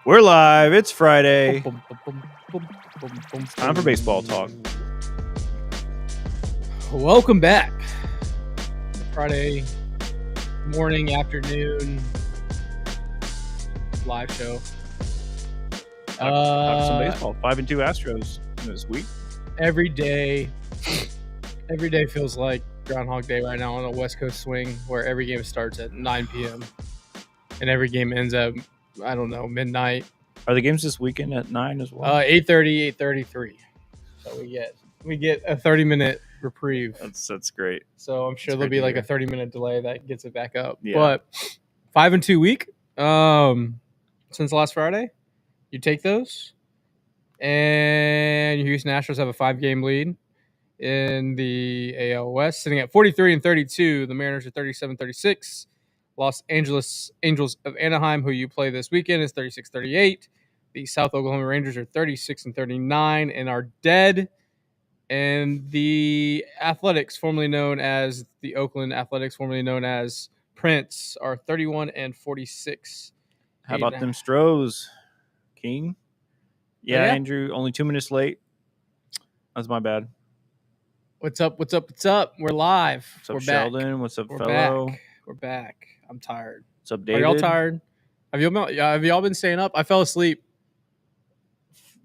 We're live. It's Friday. Boom, boom, boom, boom, boom, boom, Time for boom. baseball talk. Welcome back. Friday morning, afternoon live show. Talk some baseball. 5-2 Astros this week. Every day feels like Groundhog Day right now on a West Coast swing, where every game starts at 9 p.m. and every game ends at midnight. Are the games this weekend at 9 as well? 8:30, 8:33. So we get a 30-minute reprieve. That's great. So I'm sure That's there'll great be to like a hear. 30-minute delay that gets it back up. Yeah. But 5-2 week. Since last Friday, you take those, and your Houston Astros have a 5-game lead in the AL West, sitting at 43-32. The Mariners are 37-36. Los Angeles Angels of Anaheim, who you play this weekend, is 36-38. The South Oklahoma Rangers are 36-39 and are dead. And the Athletics, formerly known as the Oakland Athletics, formerly known as Prince, are 31-46. How about them Stros, King? Yeah, yeah? Andrew, only 2 minutes late. That's my bad. What's up? What's up? What's up? We're live. What's up, We're Sheldon? back. What's up, We're fellow? back. We're back. I'm tired. What's up, Are David? y'all tired? Have y'all been staying up? I fell asleep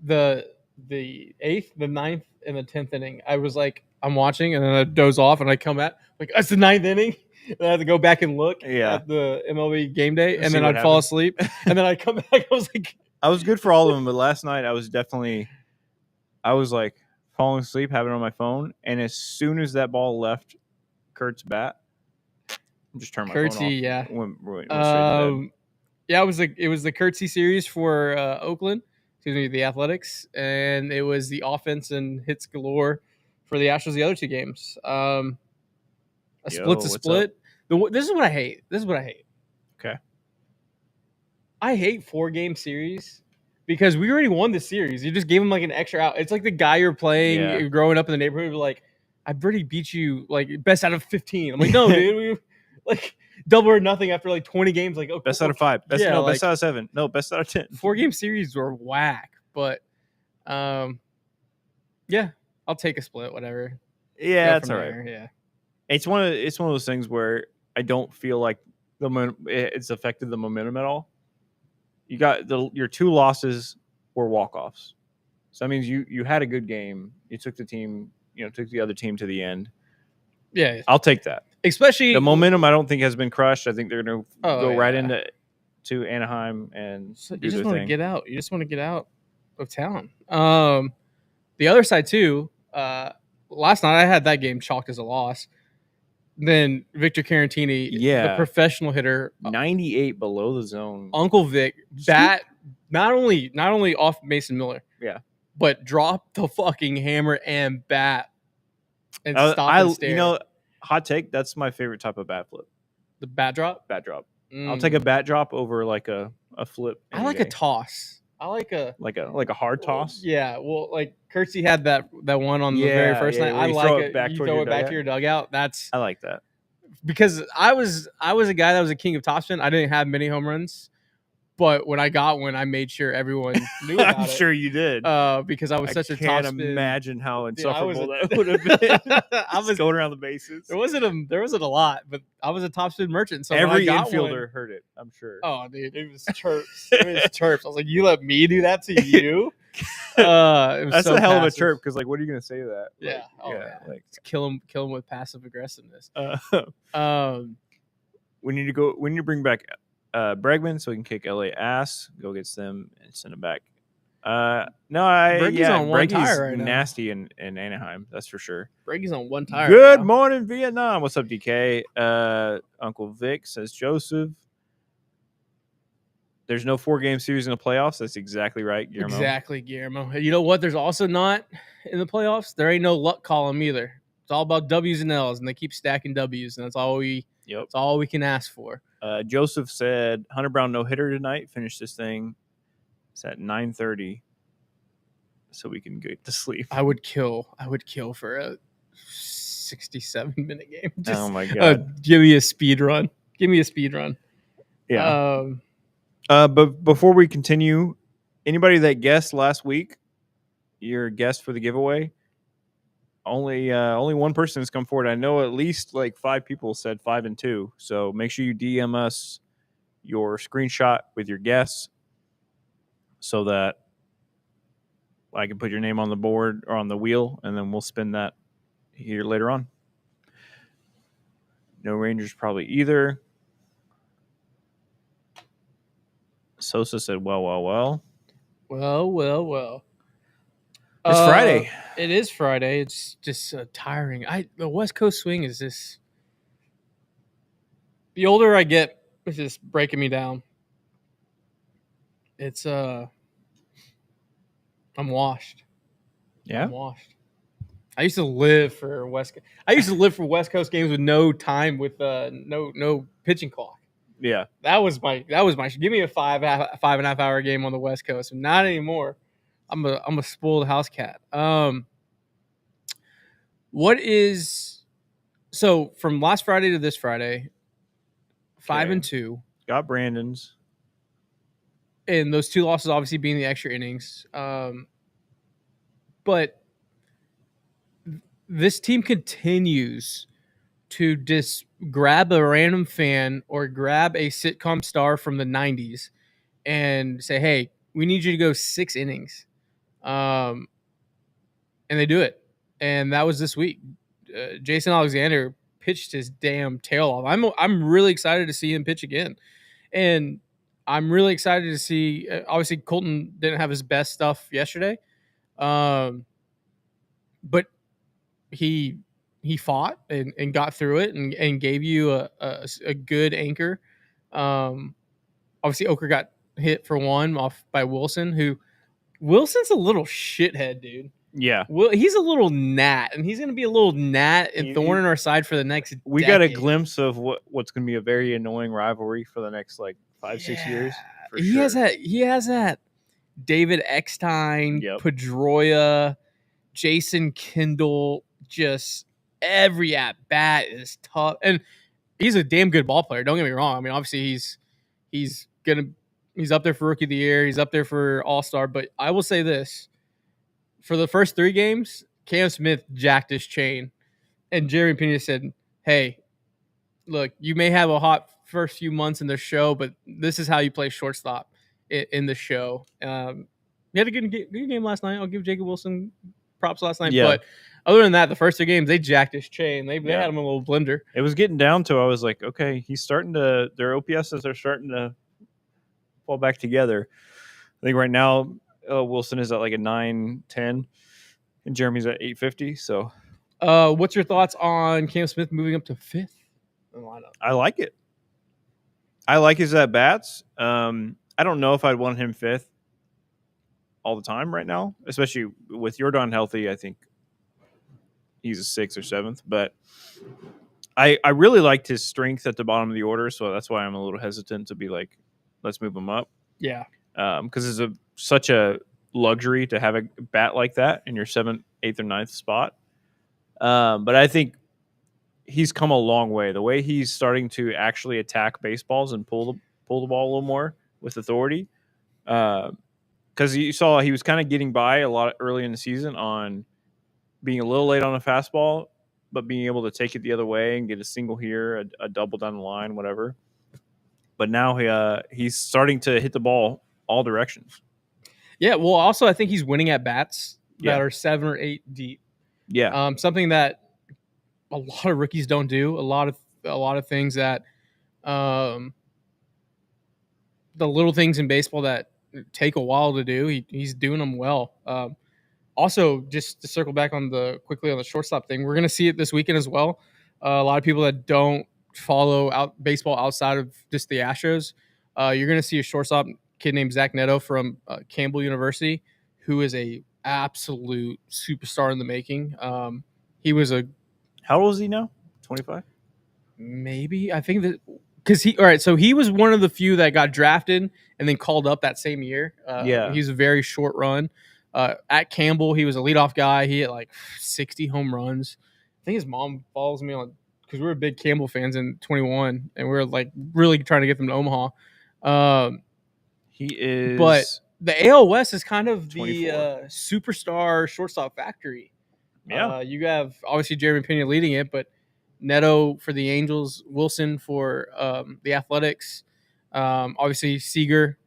the 8th, the 9th, and the 10th inning. I was like, I'm watching, and then I doze off, and I come back like, that's the 9th inning. And I had to go back and look at the MLB game day, and then I'd fall asleep, and then I'd come back. I was like, I was good for all of them, but last night I was like falling asleep, having it on my phone, and as soon as that ball left Kurt's bat, I just turned my phone off. yeah. Went straight to bed. Yeah, it was the Curtsy series for Oakland, the Athletics, and it was the offense and hits galore for the Astros the other two games. Split's a split. This is what I hate. Okay. I hate 4-game series because we already won the series. You just gave them like an extra out. It's like the guy you're playing growing up in the neighborhood. You're like, I've already beat you like best out of 15. I'm like, no, dude, we like double or nothing after like 20 games. Like, best out of 5. Best out of 7. No, best out of 10. 4-game series were whack, but yeah, I'll take a split, whatever. Yeah, that's all right. Yeah, it's one of those things where I don't feel like it's affected the momentum at all. You got your 2 losses were walk-offs, so that means you had a good game. You took the team, took the other team to the end. Yeah, I'll take that. Especially the momentum, I don't think has been crushed. I think they're going to go right into Anaheim and you just want to get out. You just want to get out of town. The other side too. Last night I had that game chalked as a loss. Then Victor Carantini, the professional hitter, 98 below the zone. Uncle Vic bat not only off Mason Miller, but dropped the fucking hammer and bat and stop and stare. Hot take. That's my favorite type of bat flip. The bat drop. Bat drop. I'll take a bat drop over like a flip. I like a toss. I like a hard toss. Yeah, well, like Kurtzy had that one on the very first night. I like it. You throw it back to your dugout. I like that because I was a guy that was a king of topspin. I didn't have many home runs, but when I got one, I made sure everyone knew about it. I'm sure you did. Because I was such a topspin. I can't imagine how insufferable that would have been. I was going around the bases. There wasn't a lot, but I was a topspin merchant. So every infielder heard it. I'm sure. Oh, dude, it was chirps. I was like, you let me do that to you? That's a hell of a chirp because, like, what are you gonna say to that? Yeah, like kill him with passive aggressiveness. We need to bring back Bregman so we can kick LA ass, go against them and send them back. Breggy's on one tire right now. Nasty in Anaheim, that's for sure. Breggy's on one tire. Good morning, Vietnam. What's up, DK? Uncle Vic says Joseph. There's no 4-game series in the playoffs. That's exactly right, Guillermo. Exactly, Guillermo. You know what? There's also not in the playoffs. There ain't no luck column either. It's all about W's and L's, and they keep stacking W's, and that's all we can ask for. Joseph said Hunter Brown no hitter tonight. Finish this thing. It's at 9:30, so we can get to sleep. I would kill for a 67-minute game. Oh my god! Give me a speed run. Yeah. But before we continue, anybody that guessed last week, your guest for the giveaway, only one person has come forward. I know at least like 5 people said 5 and 2. So make sure you DM us your screenshot with your guess so that I can put your name on the board or on the wheel, and then we'll spin that here later on. No Rangers probably either. Sosa said, well. Well. It's Friday. It is Friday. It's just tiring. The West Coast swing is just. The older I get, it's just breaking me down. It's I'm washed. Yeah. I'm washed. I used to live for West Coast games with no time with no pitching clock. Yeah. That was my give me a 5.5 hour game on the West Coast. Not anymore. I'm a spoiled house cat. What is so from last Friday to this Friday, 5 and 2. Got Brandon's. And those 2 losses obviously being the extra innings. But this team continues to just grab a random fan or grab a sitcom star from the 90s and say, hey, we need you to go 6 innings. And they do it. And that was this week. Jason Alexander pitched his damn tail off. I'm really excited to see him pitch again. And I'm really excited to see, obviously Colton didn't have his best stuff yesterday. But he fought and got through it and gave you a good anchor. Obviously Oker got hit for 1 off by Wilson's a little shithead, dude. Yeah. Well, he's a little gnat, and he's going to be a little gnat and thorn in our side for the next We decade. got a glimpse of what's going to be a very annoying rivalry for the next 5-6 years. He has that David Eckstein, Pedroia, Jason Kindle, just every at bat is tough, and he's a damn good ball player. Don't get me wrong. I mean, obviously he's up there for Rookie of the Year. He's up there for All-Star. But I will say this: for the first 3 games, Cam Smith jacked his chain, and Jerry Pena said, "Hey, look, you may have a hot first few months in the show, but this is how you play shortstop in the show." We had a good game last night. I'll give Jacob Wilson props last night. Yeah. But other than that, the first 3 games, they jacked his chain. They had him in a little blender. It was getting down to, I was like, okay, he's starting to, their OPSs are starting to fall back together. I think right now Wilson is at like a 910 and Jeremy's at 850. So what's your thoughts on Cam Smith moving up to 5th in the lineup? I like it. I like his at bats. I don't know if I'd want him 5th all the time right now, especially with Jordan healthy. I think he's a 6th or 7th, but I really liked his strength at the bottom of the order, so that's why I'm a little hesitant to be like, let's move him up. Yeah, because it's such a luxury to have a bat like that in your 7th, 8th, or 9th spot. But I think he's come a long way. The way he's starting to actually attack baseballs and pull the ball a little more with authority. Because you saw he was kind of getting by a lot early in the season on being a little late on a fastball, but being able to take it the other way and get a single here, a double down the line, whatever. But now he's starting to hit the ball all directions. Yeah, well, also I think he's winning at bats that are 7 or 8 deep. Yeah, something that a lot of rookies don't do. A lot of things that, the little things in baseball that take a while to do. He's doing them well. Also, just to circle back quickly on the shortstop thing, we're going to see it this weekend as well. A lot of people that don't follow baseball outside of just the Astros, you're going to see a shortstop kid named Zach Neto from Campbell University, who is a absolute superstar in the making. He was how old is he now? 25? Maybe. I think that because he was one of the few that got drafted and then called up that same year. He's a very short run. At Campbell, he was a leadoff guy. He hit like 60 home runs. I think his mom follows me on because we were big Campbell fans in 21, and we were like really trying to get them to Omaha. He is. But the AL West is kind of 24. the superstar shortstop factory. Yeah. You have obviously Jeremy Pena leading it, but Neto for the Angels, Wilson for the Athletics, obviously Seager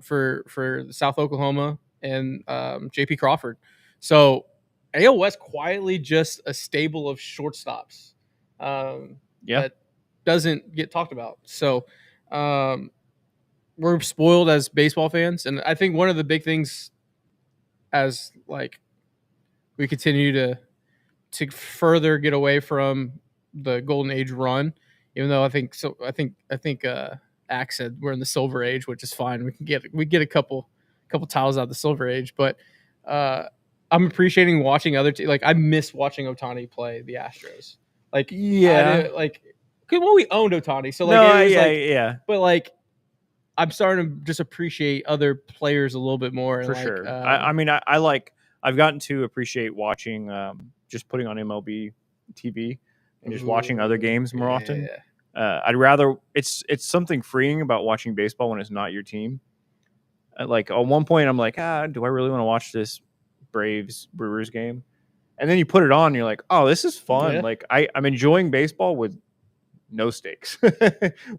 for South Oklahoma, and JP Crawford. So AL West quietly just a stable of shortstops that doesn't get talked about. So we're spoiled as baseball fans, and I think one of the big things as like we continue to further get away from the golden age run, even though I think Axe said we're in the silver age, which is fine. We get a couple titles out of the silver age, but I'm appreciating watching other like I miss watching Ohtani play the Astros. Like well, we owned Ohtani, so like yeah. But like I'm starting to just appreciate other players a little bit more. For and sure. I mean, I like. I've gotten to appreciate watching, just putting on MLB TV and just watching other games more often. I'd rather. It's something freeing about watching baseball when it's not your team. Like at one point, I'm like, do I really want to watch this Braves Brewers game? And then you put it on, and you're like, oh, this is fun. Yeah. Like I'm enjoying baseball with no stakes,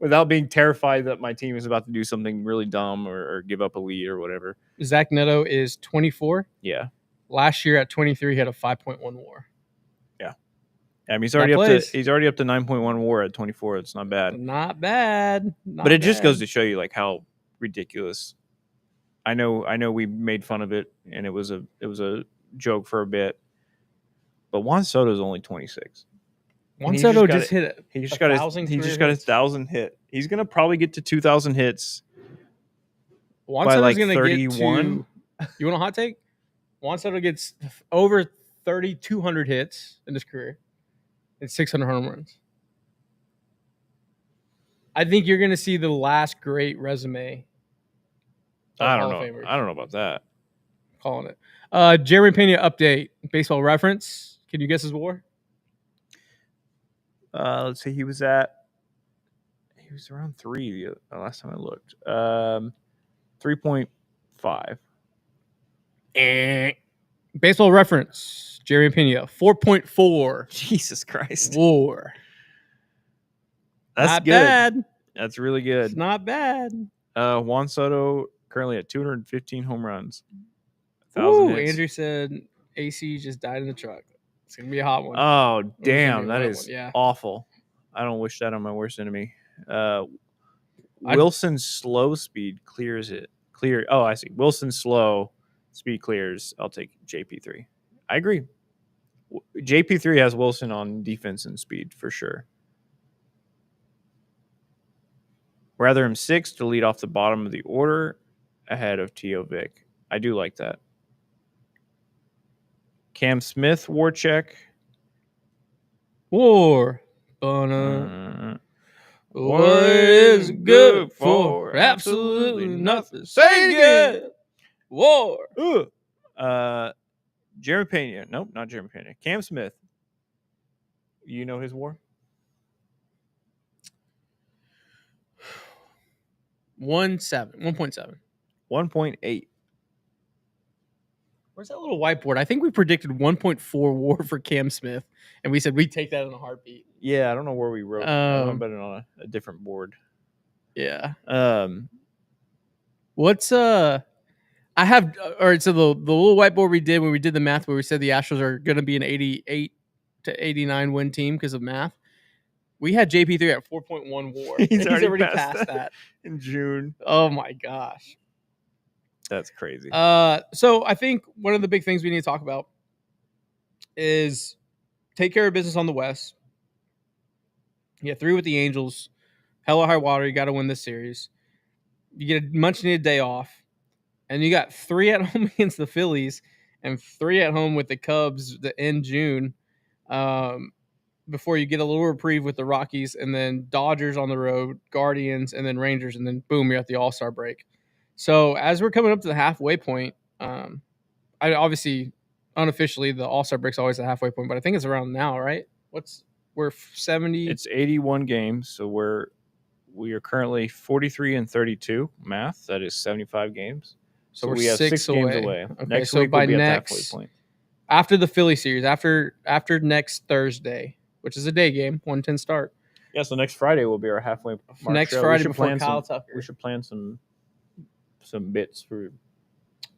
without being terrified that my team is about to do something really dumb or give up a lead or whatever. Zach Neto is 24. Yeah. Last year at 23, he had a 5.1 WAR. Yeah. I mean, he's already up to 9.1 WAR at 24. It's not bad. Not bad. But it just goes to show you like how ridiculous. I know we made fun of it and it was a joke for a bit. But Juan Soto's only 26. Juan Soto just hit it. He just got his 1,000 hit. He's gonna probably get to 2,000 hits. Juan by Soto's like gonna 31. You want a hot take? Juan Soto gets over 3,200 hits in his career and 600 home runs. I think you're gonna see the last great resume. I don't know. I don't know about that. Calling it. Jeremy Pena update. Baseball Reference. Can you guess his WAR? Let's see. He was around 3 the last time I looked. 3.5. Baseball Reference. Jeremy Pena 4.4. Jesus Christ. WAR. That's not good. Bad. That's really good. It's not bad. Juan Soto currently at 215 home runs. Ooh, Andrew said AC just died in the truck. It's gonna be a hot one. Oh, damn, that is awful. I don't wish that on my worst enemy. Wilson's slow speed clears it. Oh, I see. Wilson's slow speed clears. I'll take JP3. I agree. JP3 has Wilson on defense and speed for sure. Rather him 6 to lead off the bottom of the order ahead of T.O. Vic. I do like that. Cam Smith, WAR check. WAR. What is good for? Absolutely nothing. Say it again. WAR. Jeremy Pena. Nope, not Jeremy Pena. Cam Smith. You know his WAR? 1.7. 1.8. Where's that little whiteboard? I think we predicted 1.4 WAR for Cam Smith, and we said we'd take that in a heartbeat. Yeah, I don't know where we wrote. I bet it on a different board. Yeah. What's I have all right. So the little whiteboard we did when we did the math, where we said the Astros are going to be an 88 to 89 win team because of math. We had JP3 at 4.1 WAR. He's already passed that in June. Oh my gosh. That's crazy. So I think one of the big things we need to talk about is take care of business on the West. You get 3 with the Angels. Hell or high water, you got to win this series. You get a much needed day off. And you got 3 at home against the Phillies and 3 at home with the Cubs in June. Before you get a little reprieve with the Rockies, and then Dodgers on the road, Guardians, and then Rangers, and then boom, you're at the All-Star break. So as we're coming up to the halfway point, I obviously unofficially the All-Star break's always the halfway point, but I think it's around now, right? We're 70. It's 81 games, so we're We are currently 43-32. Math. That is 75 games. So we're we have 6 games away. Okay, Next so week by we'll be at the next halfway point. after the Philly series, after next Thursday, which is a day game, 1:10 start. Yeah, so next Friday will be our halfway mark Next show. Friday before Kyle Tucker. We should plan some bits for.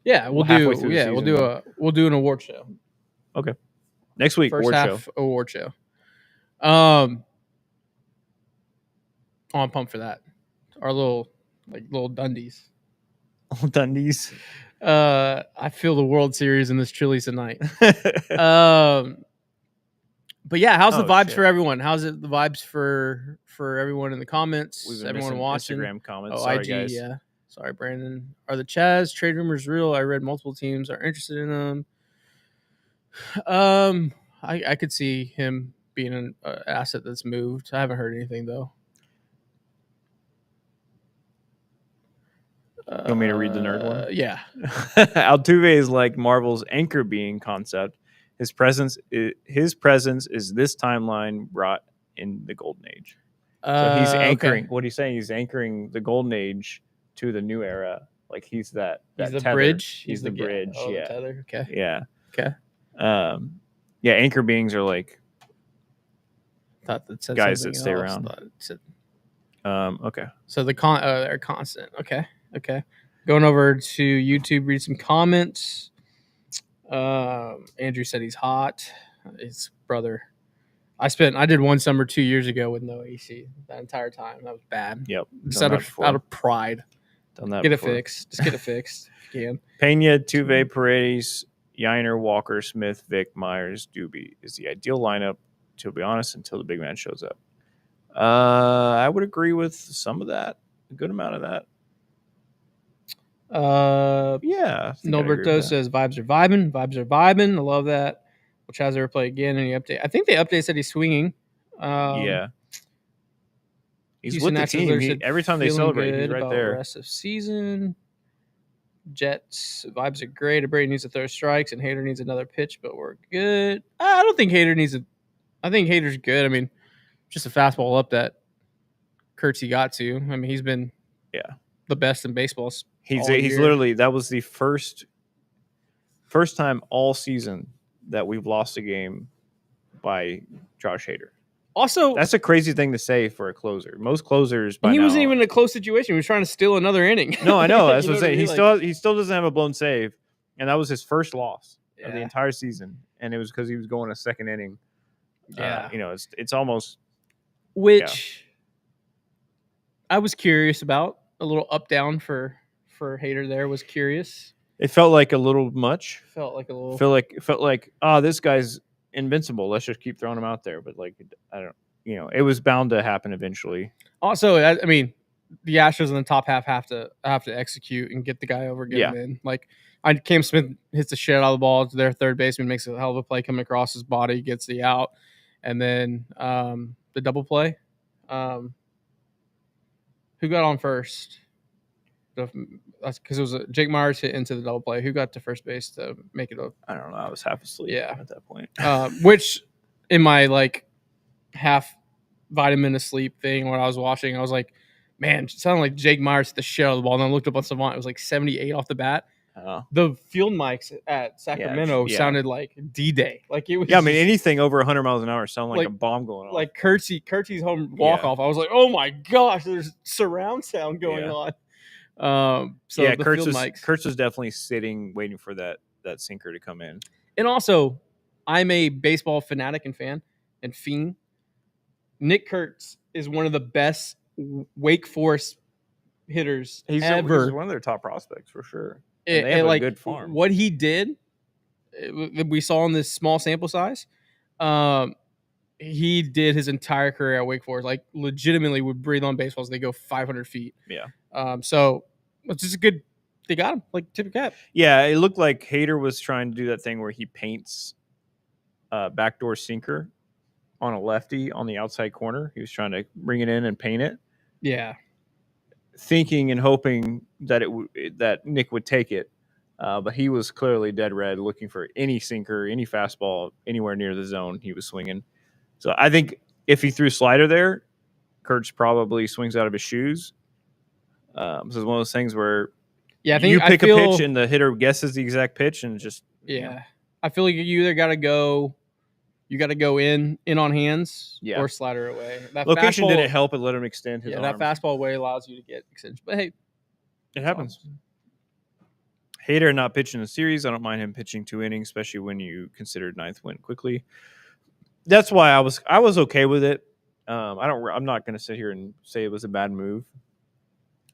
Yeah, we'll halfway do. through the Yeah, season, we'll do an award show. Okay. Next week, First award half show. award show. I'm pumped for that. Our little Dundies. Dundies. I feel the World Series in this chili tonight. But yeah, how's the vibes for everyone? How's it the vibes for everyone in the comments? Everyone watching Instagram comments. Sorry, IG, guys. Yeah. Sorry, Brandon. Are the Chaz trade rumors real? I read multiple teams are interested in them. I could see him being an asset that's moved. I haven't heard anything though. You want me to read the nerd one? Yeah. Altuve is like Marvel's anchor being concept. His presence is this timeline brought in the golden age. So he's anchoring. Okay. What he's saying, he's anchoring the golden age to the new era. Like he's that He's the tether. bridge. He's the bridge. Oh, yeah. The tether. Okay. Yeah. Okay. Yeah. Anchor beings are like thought that said guys that stay else. around. Okay. So they're constant. Okay. Going over to YouTube, read some comments. Andrew said he's hot. His brother. I did one summer 2 years ago with no AC that entire time. That was bad. Yep. Just out of pride. Done that. Get it fixed. Just get it fixed if you can. Pena, Tuve, Paredes, Yiner, Walker, Smith, Vic, Myers, Doobie is the ideal lineup, to be honest, until the big man shows up. I would agree with some of that. A good amount of that. Yeah. Norberto says vibes are vibing. I love that. Will Chaz ever play again? Any update? I think the update said he's swinging. Yeah. He's with the team. Every time they celebrate, he's right there. The rest of season. Jets vibes are great. Brady needs to throw strikes, and Hader needs another pitch, but we're good. I don't think Hader needs I think Hader's good. I mean, just a fastball up that Kurtz got to. I mean, he's been the best in baseball. He's literally, that was the first time all season that we've lost a game by Josh Hader. Also, that's a crazy thing to say for a closer. Most closers, he wasn't even in a close situation. He was trying to steal another inning. No, I know. That's what I'm saying. He still doesn't have a blown save, and that was his first loss of the entire season, and it was because he was going a second inning. Yeah, it's almost I was curious about a little up down for Hader. There was curious. It felt like a little much. Felt like this guy's invincible. Let's just keep throwing him out there. But it was bound to happen eventually. Also, I mean, the Astros in the top half have to execute and get the guy over, get him in. Cam Smith hits the shit out of the ball to their third baseman, makes a hell of a play coming across his body, gets the out, and then the double play. Who got on first? That's because it was Jake Myers hit into the double play. Who got to first base to make it up? I don't know. I was half asleep at that point. Which in my half vitamin asleep thing when I was watching, I was like, man, it sounded like Jake Myers hit the shit out of the ball. And then I looked up on Savant. It was like 78 off the bat. The field mics at Sacramento sounded like D-Day. Like it was. Yeah, I mean anything over 100 miles an hour sounded like a bomb going off. Like Kurtz's home walk off. I was like, oh my gosh, there's surround sound going on. Kurtz was definitely sitting, waiting for that sinker to come in. And also, I'm a baseball fanatic and fan and fiend. Nick Kurtz is one of the best Wake Forest hitters ever. He's one of their top prospects for sure. And they have a good farm. What he did, we saw in this small sample size. He did his entire career at Wake Forest. Like legitimately would breathe on baseballs. They go 500 feet. Yeah. So it's just a good. They got him like tip of cap. Yeah, it looked like Hader was trying to do that thing where he paints backdoor sinker on a lefty on the outside corner. He was trying to bring it in and paint it. Yeah. Thinking and hoping that that Nick would take it, but he was clearly dead red, looking for any sinker, any fastball anywhere near the zone he was swinging. So I think if he threw slider there, Kurtz probably swings out of his shoes. So it's one of those things where Yeah, I think you pick a pitch and the hitter guesses the exact pitch and just I feel like you either got to go in on hands Yeah. or slider away. That location fastball, didn't help it. Let him extend his yeah, arm. that fastball away allows you to get extension. But hey, It happens. Hader not pitching the series. I don't mind him pitching 2 innings, especially when you consider 9th win quickly. That's why I was okay with it. I'm not going to sit here and say it was a bad move.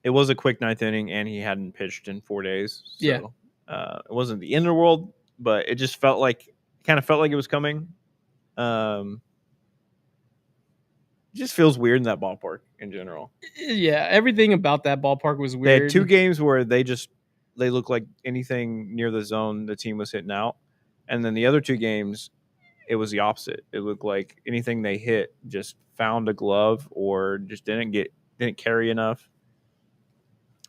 It was a quick 9th inning, and he hadn't pitched in 4 days. So, Yeah. It wasn't the end of the world, but it just felt like it was coming. It just feels weird in that ballpark in general. Yeah, everything about that ballpark was weird. They had 2 games where they looked like anything near the zone the team was hitting out, and then the other 2 games it was the opposite. It looked like anything they hit just found a glove or just didn't carry enough.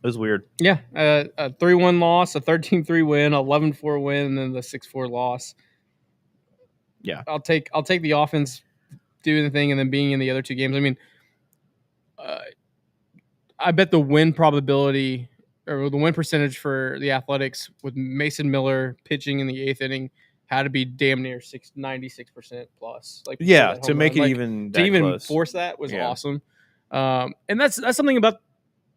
It was weird. Yeah, a 3-1 loss, a 13-3 win, 11-4 win, and then the 6-4 loss. Yeah, I'll take the offense doing the thing and then being in the other 2 games. I mean, I bet the win probability or the win percentage for the Athletics with Mason Miller pitching in the 8th inning had to be damn near 96% plus. Like to make it even that close. Force that was awesome. And that's something about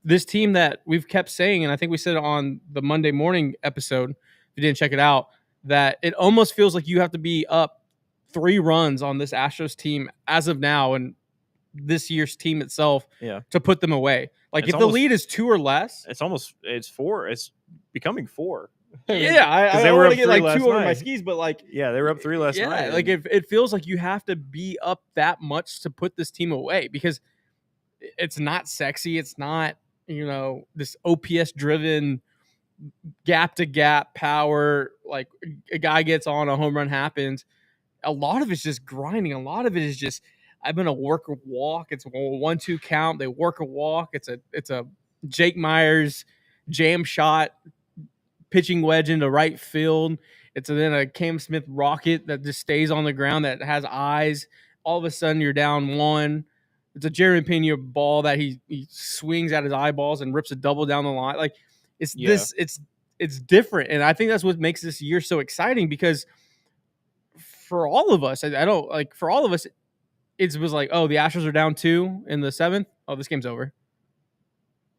this team that we've kept saying, and I think we said it on the Monday morning episode. If you didn't check it out, that it almost feels like you have to be up 3 runs on this Astros team as of now, and this year's team itself to put them away. Like if the lead is 2 or less, it's 4. It's becoming 4. Yeah, I don't want to get like 2 over my skis, but like they were up 3 last night. Yeah, like it feels like you have to be up that much to put this team away because it's not sexy. It's not, this OPS driven gap to gap power. Like a guy gets on, a home run happens. A lot of it's just grinding. A lot of it is just I'm gonna work a walk. It's a 1-2 count. They work a walk. It's a Jake Myers jam shot, pitching wedge into right field. It's then a Cam Smith rocket that just stays on the ground that has eyes. All of a sudden you're down 1. It's a Jeremy Pena ball that he swings at his eyeballs and rips a double down the line. Like it's different, and I think that's what makes this year so exciting because for all of us, for all of us. It was like, oh, the Astros are down 2 in the 7th. Oh, this game's over.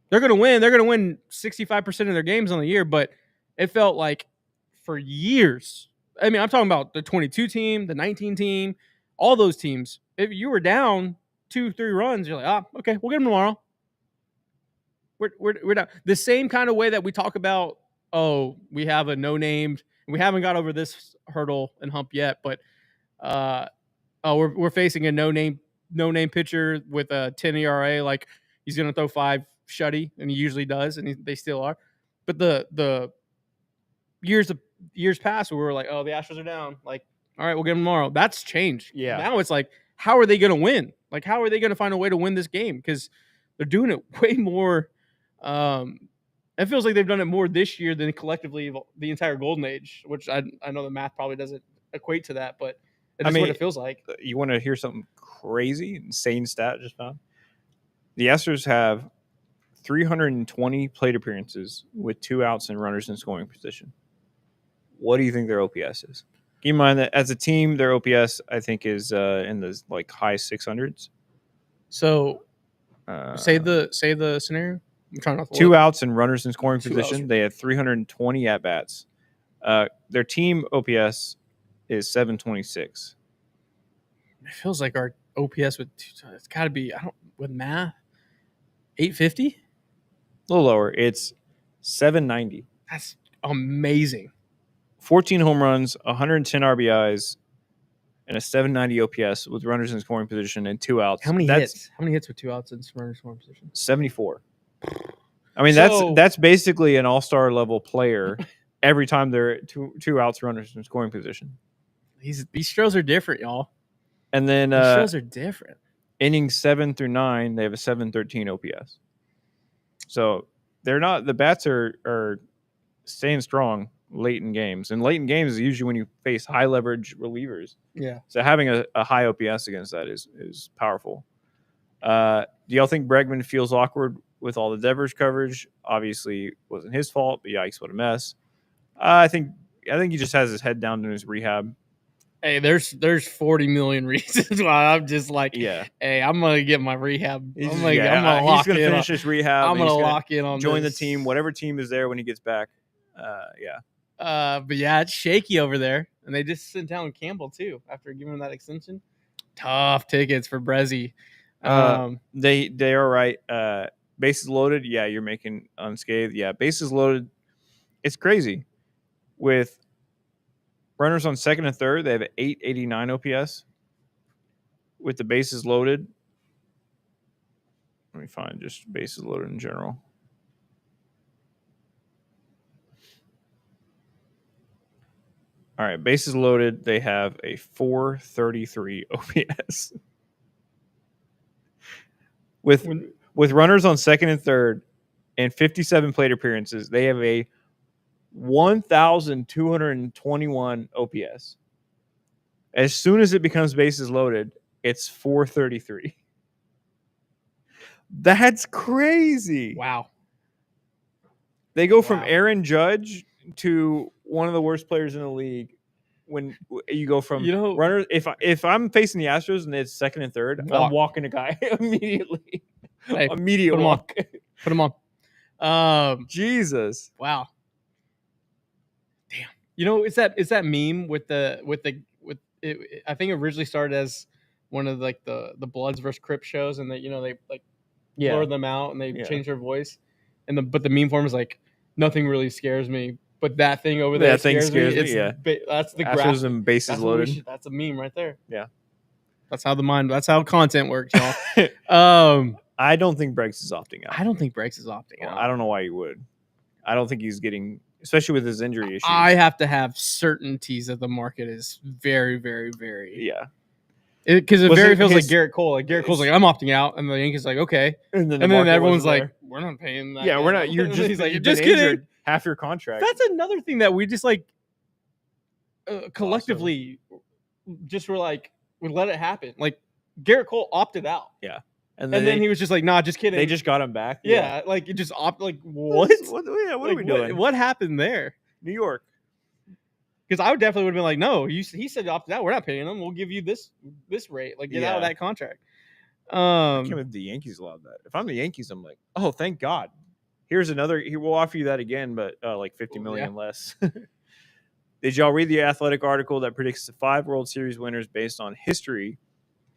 They're going to win. They're going to win 65% of their games on the year, but it felt like for years. I mean, I'm talking about the 22 team, the 19 team, all those teams. If you were down 2-3 runs, you're like, okay, we'll get them tomorrow. We're down. The same kind of way that we talk about, we have a no-named. We haven't got over this hurdle and hump yet, but we're facing a no-name pitcher with a 10 ERA. Like he's going to throw 5 shutty, and he usually does, and they still are. But the years past, where we were like, oh, the Astros are down. Like, all right, we'll get them tomorrow. That's changed. Yeah. Now it's like, how are they going to win? Like, how are they going to find a way to win this game? Because they're doing it way more. It feels like they've done it more this year than collectively the entire Golden Age, which I know the math probably doesn't equate to that, but that's what it feels like. You want to hear something crazy, insane stat just found? The Astros have 320 plate appearances with 2 outs and runners in scoring position. What do you think their OPS is? Keep in mind that as a team, their OPS, I think, is in the high 600s. So, say the scenario. I'm trying not to 2 outs and runners in scoring position. They had 320 at bats. Their team OPS is 726. It feels like our OPS it's got to be with math 850. A little lower. It's 790. That's amazing. 14 home runs, 110 RBIs, and a 790 OPS with runners in scoring position and 2 outs. How many hits? How many hits with 2 outs and runners in scoring position? 74. I mean, that's basically an all-star level player every time they're two outs, runners in scoring position. These Astros are different, y'all. And then these Astros are different. Innings 7 through 9, they have a 713 OPS. So they're not. The bats are staying strong late in games, and late in games is usually when you face high leverage relievers. Yeah. So having a high OPS against that is powerful. Do y'all think Bregman feels awkward with all the Devers coverage? Obviously, it wasn't his fault, but yikes, what a mess. I think he just has his head down in his rehab. Hey, there's 40 million reasons why I'm just like, Yeah. Hey, I'm gonna get my rehab. He's I'm gonna finish his rehab. I'm gonna lock in on join this. the team, whatever team is there when he gets back. But yeah, it's shaky over there, and they just sent down Campbell too after giving him that extension. Tough tickets for Brezzy. They are right. Bases loaded. Yeah, you're making unscathed. Yeah, bases loaded. It's crazy. With runners on second and third, they have an 889 OPS. With the bases loaded, let me find just bases loaded in general. All right, bases loaded, they have a 433 OPS. With runners on second and third and 57 plate appearances, they have a 1,221 OPS. As soon as it becomes bases loaded, it's 433. That's crazy. Wow. They go from Aaron Judge to one of the worst players in the league. When you go from runners, if I'm facing the Astros and it's second and third, I'm walking a guy immediately. Hey, Immediate walk. Put him on. Jesus. Wow. Damn. It's that meme with it, I think it originally started as one of like the Bloods versus Crips shows, and that they like blur them out and they change their voice, but the meme form is like, nothing really scares me, but that thing over there scares me. Yeah, that's the Astros and bases loaded. That's a meme right there. Yeah, that's how content works, y'all. I don't think Breggs is opting out. I don't think Breggs is opting out. I don't know why you would. I don't think he's getting, especially with his injury issues. I have to have certainties that the market is very, very, very. Yeah. Because it very feels like Garrett Cole. Like Garrett Cole's like, I'm opting out, and the Yankees like, okay, and then everyone's like, we're not paying that. Yeah, we're not. You're just like, you're just kidding. Half your contract. That's another thing that we just like collectively just were like, we let it happen. Like Garrett Cole opted out. Yeah. And then he was just like, nah, just kidding. They just got him back. Yeah, like it just like what? What are we doing? What happened there? New York. Because I would definitely would have been like, no, he said opted out. We're not paying him. We'll give you this rate. Like get out of that contract. I can't believe the Yankees allowed that. If I'm the Yankees, I'm like, oh, thank God. Here's another. We'll offer you that again, but like $50 million less. Did y'all read the Athletic article that predicts the 5 World Series winners based on history?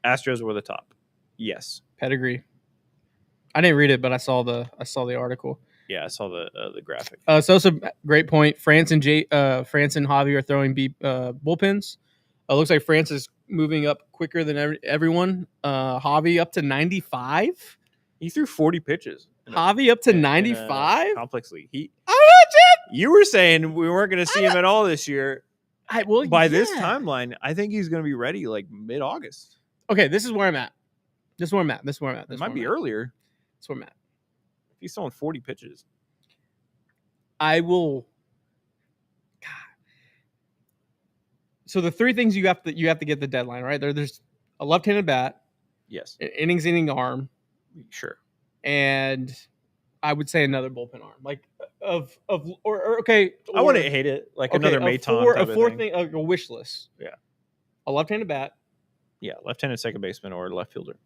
Astros were the top. Yes. Pedigree. I didn't read it, but I saw the article. Yeah, I saw the graphic. So it's a great point. France and Javi are throwing bullpens. Looks like France is moving up quicker than everyone. Javi up to 95. He threw 40 pitches. Javi up to 95. Complex league. You were saying we weren't going to see him at all this year. By this timeline, I think he's going to be ready like mid-August. Okay, this is where I'm at. It might be earlier. That's where I'm at. If he's throwing 40 pitches, I will. God. So the 3 things you have to get the deadline right. There's a left-handed bat. Yes. An innings-ending arm. Sure. And I would say another bullpen arm, like okay. I wouldn't hate it, like another Maton. A fourth thing, a wish list. Yeah. A left-handed bat. Yeah, left-handed second baseman or left fielder.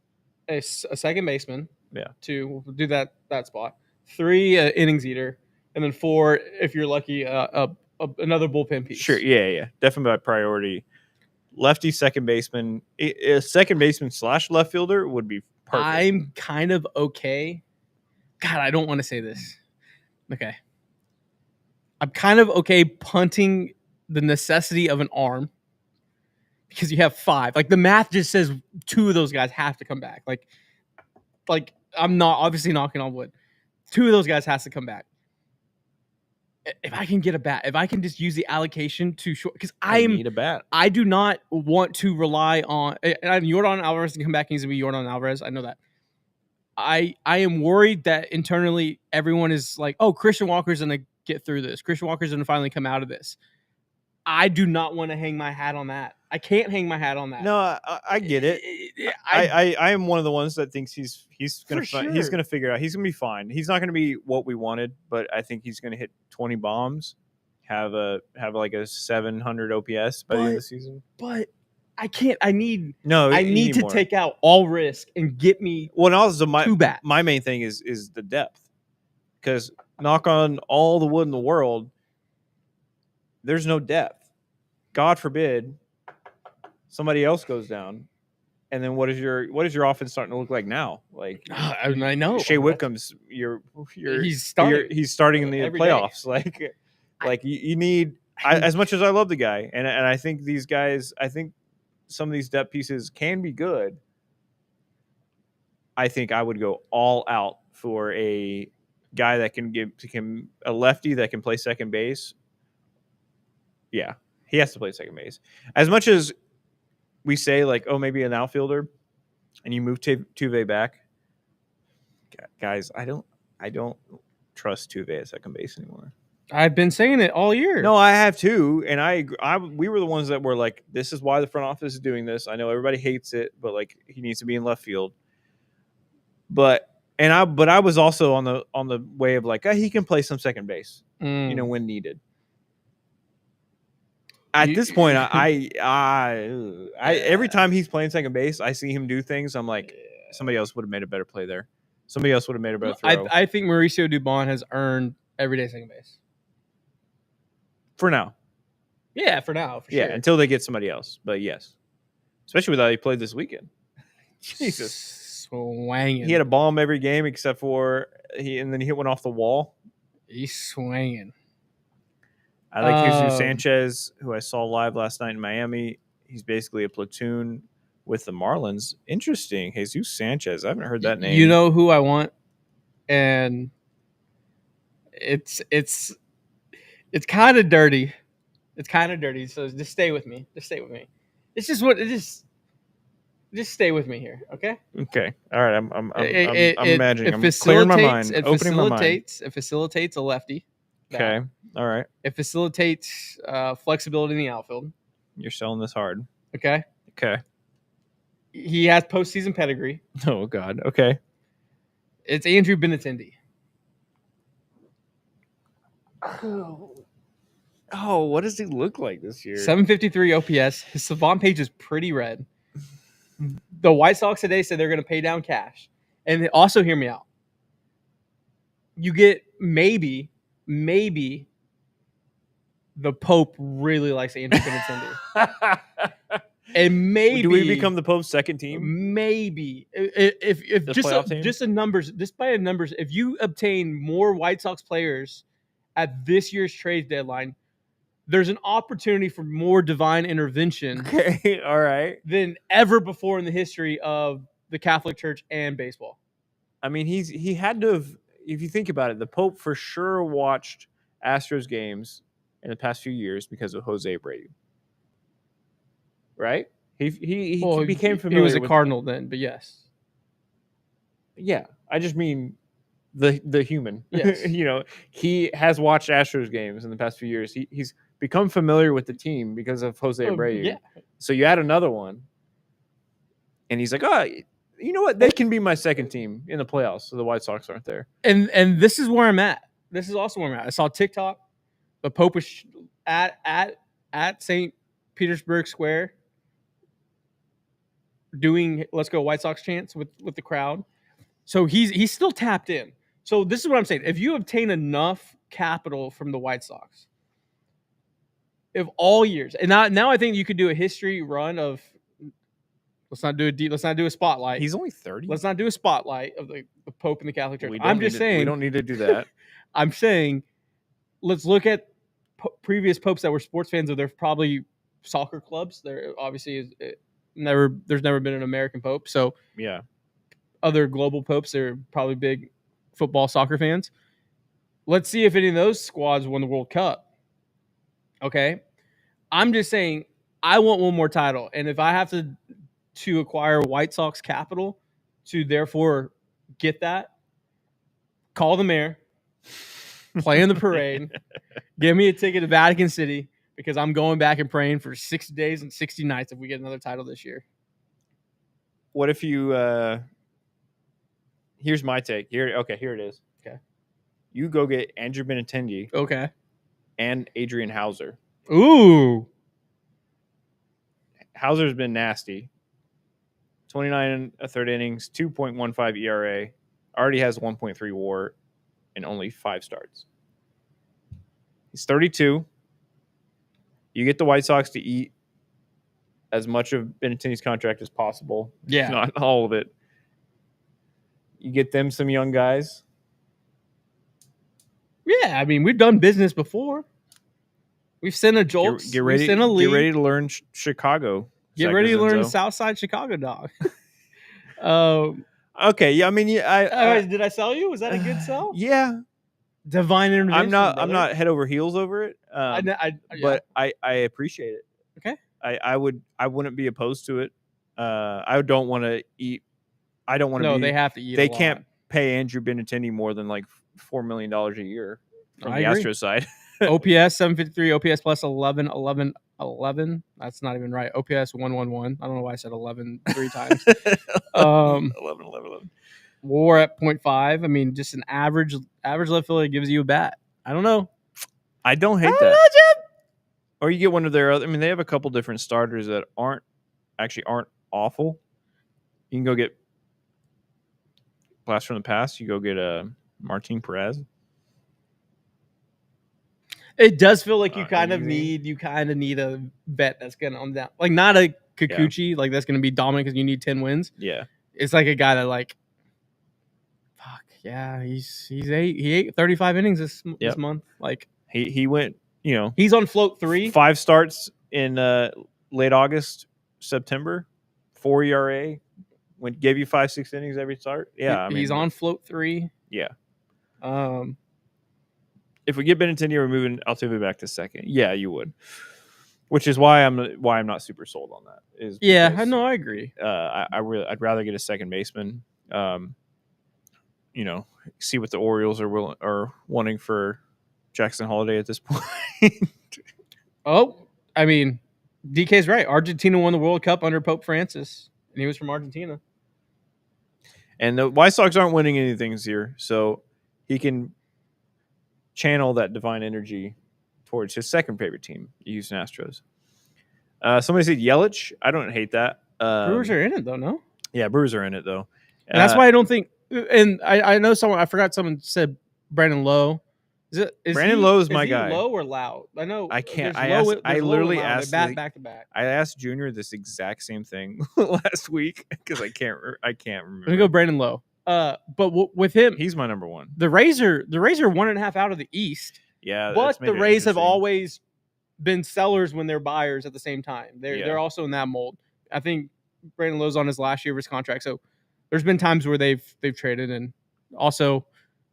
A second baseman. Yeah. To do that spot. 3 innings eater, and then 4 if you're lucky another bullpen piece. Sure. Yeah. Definitely by priority. Lefty second baseman, a second baseman / left fielder would be perfect. I'm kind of okay. God, I don't want to say this. Okay. I'm kind of okay punting the necessity of an arm because you have 5. Like the math just says 2 of those guys have to come back. Like I'm not obviously knocking on wood. 2 of those guys has to come back. If I can get a bat, if I can just use the allocation to short, because I need a bat. I do not want to rely on Yordan Alvarez to come back. He's gonna be Yordan Alvarez. I know that. I am worried that internally everyone is like, oh, Christian Walker's gonna get through this. Christian Walker's gonna finally come out of this. I do not want to hang my hat on that. I can't hang my hat on that. No, I get it. I am one of the ones that thinks he's gonna he's gonna figure it out. He's gonna be fine. He's not gonna be what we wanted, but I think he's gonna hit 20 bombs, have like a 700 OPS by the end of the season. But I can't. I need to more. take out all risk and get me. Well, and also my main thing is the depth, because knock on all the wood in the world, there's no depth. God forbid somebody else goes down, and then what is your offense starting to look like now? Like, I know Shea Whitcomb's he's starting in the playoffs. Day. Like you need as much as I love the guy, and I think these guys, I think some of these depth pieces can be good. I think I would go all out for a guy that can a lefty that can play second base. Yeah, he has to play second base. As much as we say, like, oh, maybe an outfielder, and you move Tuve back, guys, I don't trust Tuve at second base anymore. I've been saying it all year. No, I have too, and we were the ones that were like, this is why the front office is doing this. I know everybody hates it, but like, he needs to be in left field. But I was also on the way of like, he can play some second base, when needed. At this point, I every time he's playing second base, I see him do things. I'm like, somebody else would have made a better play there. Somebody else would have made a better throw. I think Mauricio Dubon has earned everyday second base. For now. Yeah, for now. For sure. Yeah, until they get somebody else. But yes. Especially with how he played this weekend. Jesus. Swanging. He had a bomb every game except for and then he hit one off the wall. He's swinging. I like Jesus Sanchez, who I saw live last night in Miami. He's basically a platoon with the Marlins. Interesting. Jesus Sanchez. I haven't heard that name. You know who I want? And it's kind of dirty. It's kind of dirty. So just stay with me. It's just what it is. Just stay with me here, okay? Okay. All right. I'm imagining. I'm clearing my mind. Opening my mind. It facilitates a lefty. Okay. All right. It facilitates flexibility in the outfield. You're selling this hard. Okay. Okay. He has postseason pedigree. Oh God. Okay. It's Andrew Benintendi. Oh, what does he look like this year? 753 OPS. His Savant page is pretty red. The White Sox today said they're going to pay down cash. And also, hear me out. You get maybe the Pope really likes Andrew Benintendi. And maybe do we become the Pope's second team? Maybe if just by numbers, if you obtain more White Sox players at this year's trade deadline, there's an opportunity for more divine intervention. Okay, all right. Than ever before in the history of the Catholic Church and baseball. I mean, he had to have. If you think about it, the Pope for sure watched Astros games in the past few years because of Jose Abreu. Right? He became familiar. He was a Cardinal then, but yes. Yeah, I just mean the human. Yes. He has watched Astros games in the past few years. He's become familiar with the team because of Jose Abreu. Yeah. So you add another one, and he's like, you know what? They can be my second team in the playoffs, so the White Sox aren't there. And this is where I'm at. This is also where I'm at. I saw TikTok. The Pope was at St. Petersburg Square doing "Let's Go White Sox" chants with the crowd. So he's still tapped in. So this is what I'm saying. If you obtain enough capital from the White Sox, if all years, and now I think you could do a history run of. Let's not do a spotlight. He's only 30. Let's not do a spotlight of the Pope and the Catholic Church. I'm just saying we don't need to do that. I'm saying let's look at previous popes that were sports fans of their probably soccer clubs. There obviously there's never been an American pope. So yeah, other global popes are probably big football, soccer fans. Let's see if any of those squads won the World Cup. Okay, I'm just saying I want one more title, and if I have to acquire White Sox capital to therefore get that, call the mayor, play in the parade, give me a ticket to Vatican City, because I'm going back and praying for 60 days and 60 nights if we get another title this year. What if you? Here's my take. Here it is. Okay. You go get Andrew Benintendi Okay. and Adrian Hauser. Ooh. Hauser's been nasty. 29 and a third innings, 2.15 ERA, already has 1.3 WAR, and only 5 starts. He's 32. You get the White Sox to eat as much of Benintendi's contract as possible. Yeah. Not all of it. You get them some young guys. Yeah, I mean, we've done business before. We've sent a Jolts. Get ready. We've sent a league. Get ready to learn Chicago. Get ready to learn Southside Chicago, dog. Okay, yeah. I mean, did I sell you? Was that a good sell? Yeah. Divine intervention. I'm not head over heels over it. But I appreciate it. Okay. I wouldn't be opposed to it. I don't want to eat. I don't want to. No, they have to eat. They can't pay Andrew Benintendi more than like $4 million a year from the Astros side. OPS 753, OPS plus 11. That's not even right. OPS 111. I don't know why I said 11 3 times. 11. WAR at 0.5. I mean, just an average left fielder gives you a bat. I don't know. I don't hate that. Or you get one of their other. I mean, they have a couple different starters that aren't awful. You can go get blast from the past. You go get Martin Perez. It does feel like you kind of need a vet that's gonna on that, like not a Kikuchi, like that's gonna be dominant because you need 10 wins. Yeah, it's like a guy that like, fuck yeah, he ate 35 innings this month. Like he went, he's on float 3, 5 starts in late August, September, 4 ERA, gave you 5-6 innings every start. Yeah, he's on float 3. Yeah. If we get Benintendi, we're moving Altuve back to second. Yeah, you would. Which is why I'm not super sold on that. I know, I agree. I'd rather get a second baseman. See what the Orioles are wanting for Jackson Holiday at this point. Oh, I mean, DK's right. Argentina won the World Cup under Pope Francis, and he was from Argentina. And the White Sox aren't winning anything this year, so he can channel that divine energy towards his second favorite team, the Houston Astros. Somebody said Yelich. I don't hate that. Brewers are in it, though, no? Yeah, Brewers are in it, though. And that's why I don't think – and I know someone – I forgot someone said Brandon Lowe. Brandon Lowe is my guy. Low or Loud? I know. I can't. I literally asked back to back. I asked Junior this exact same thing last week because I can't remember. Let me go Brandon Lowe. But with him, he's my number one. The Rays are 1.5 out of the East. Yeah, but the Rays have always been sellers when they're buyers at the same time. They're also in that mold. I think Brandon Lowe's on his last year of his contract, so there's been times where they've traded, and also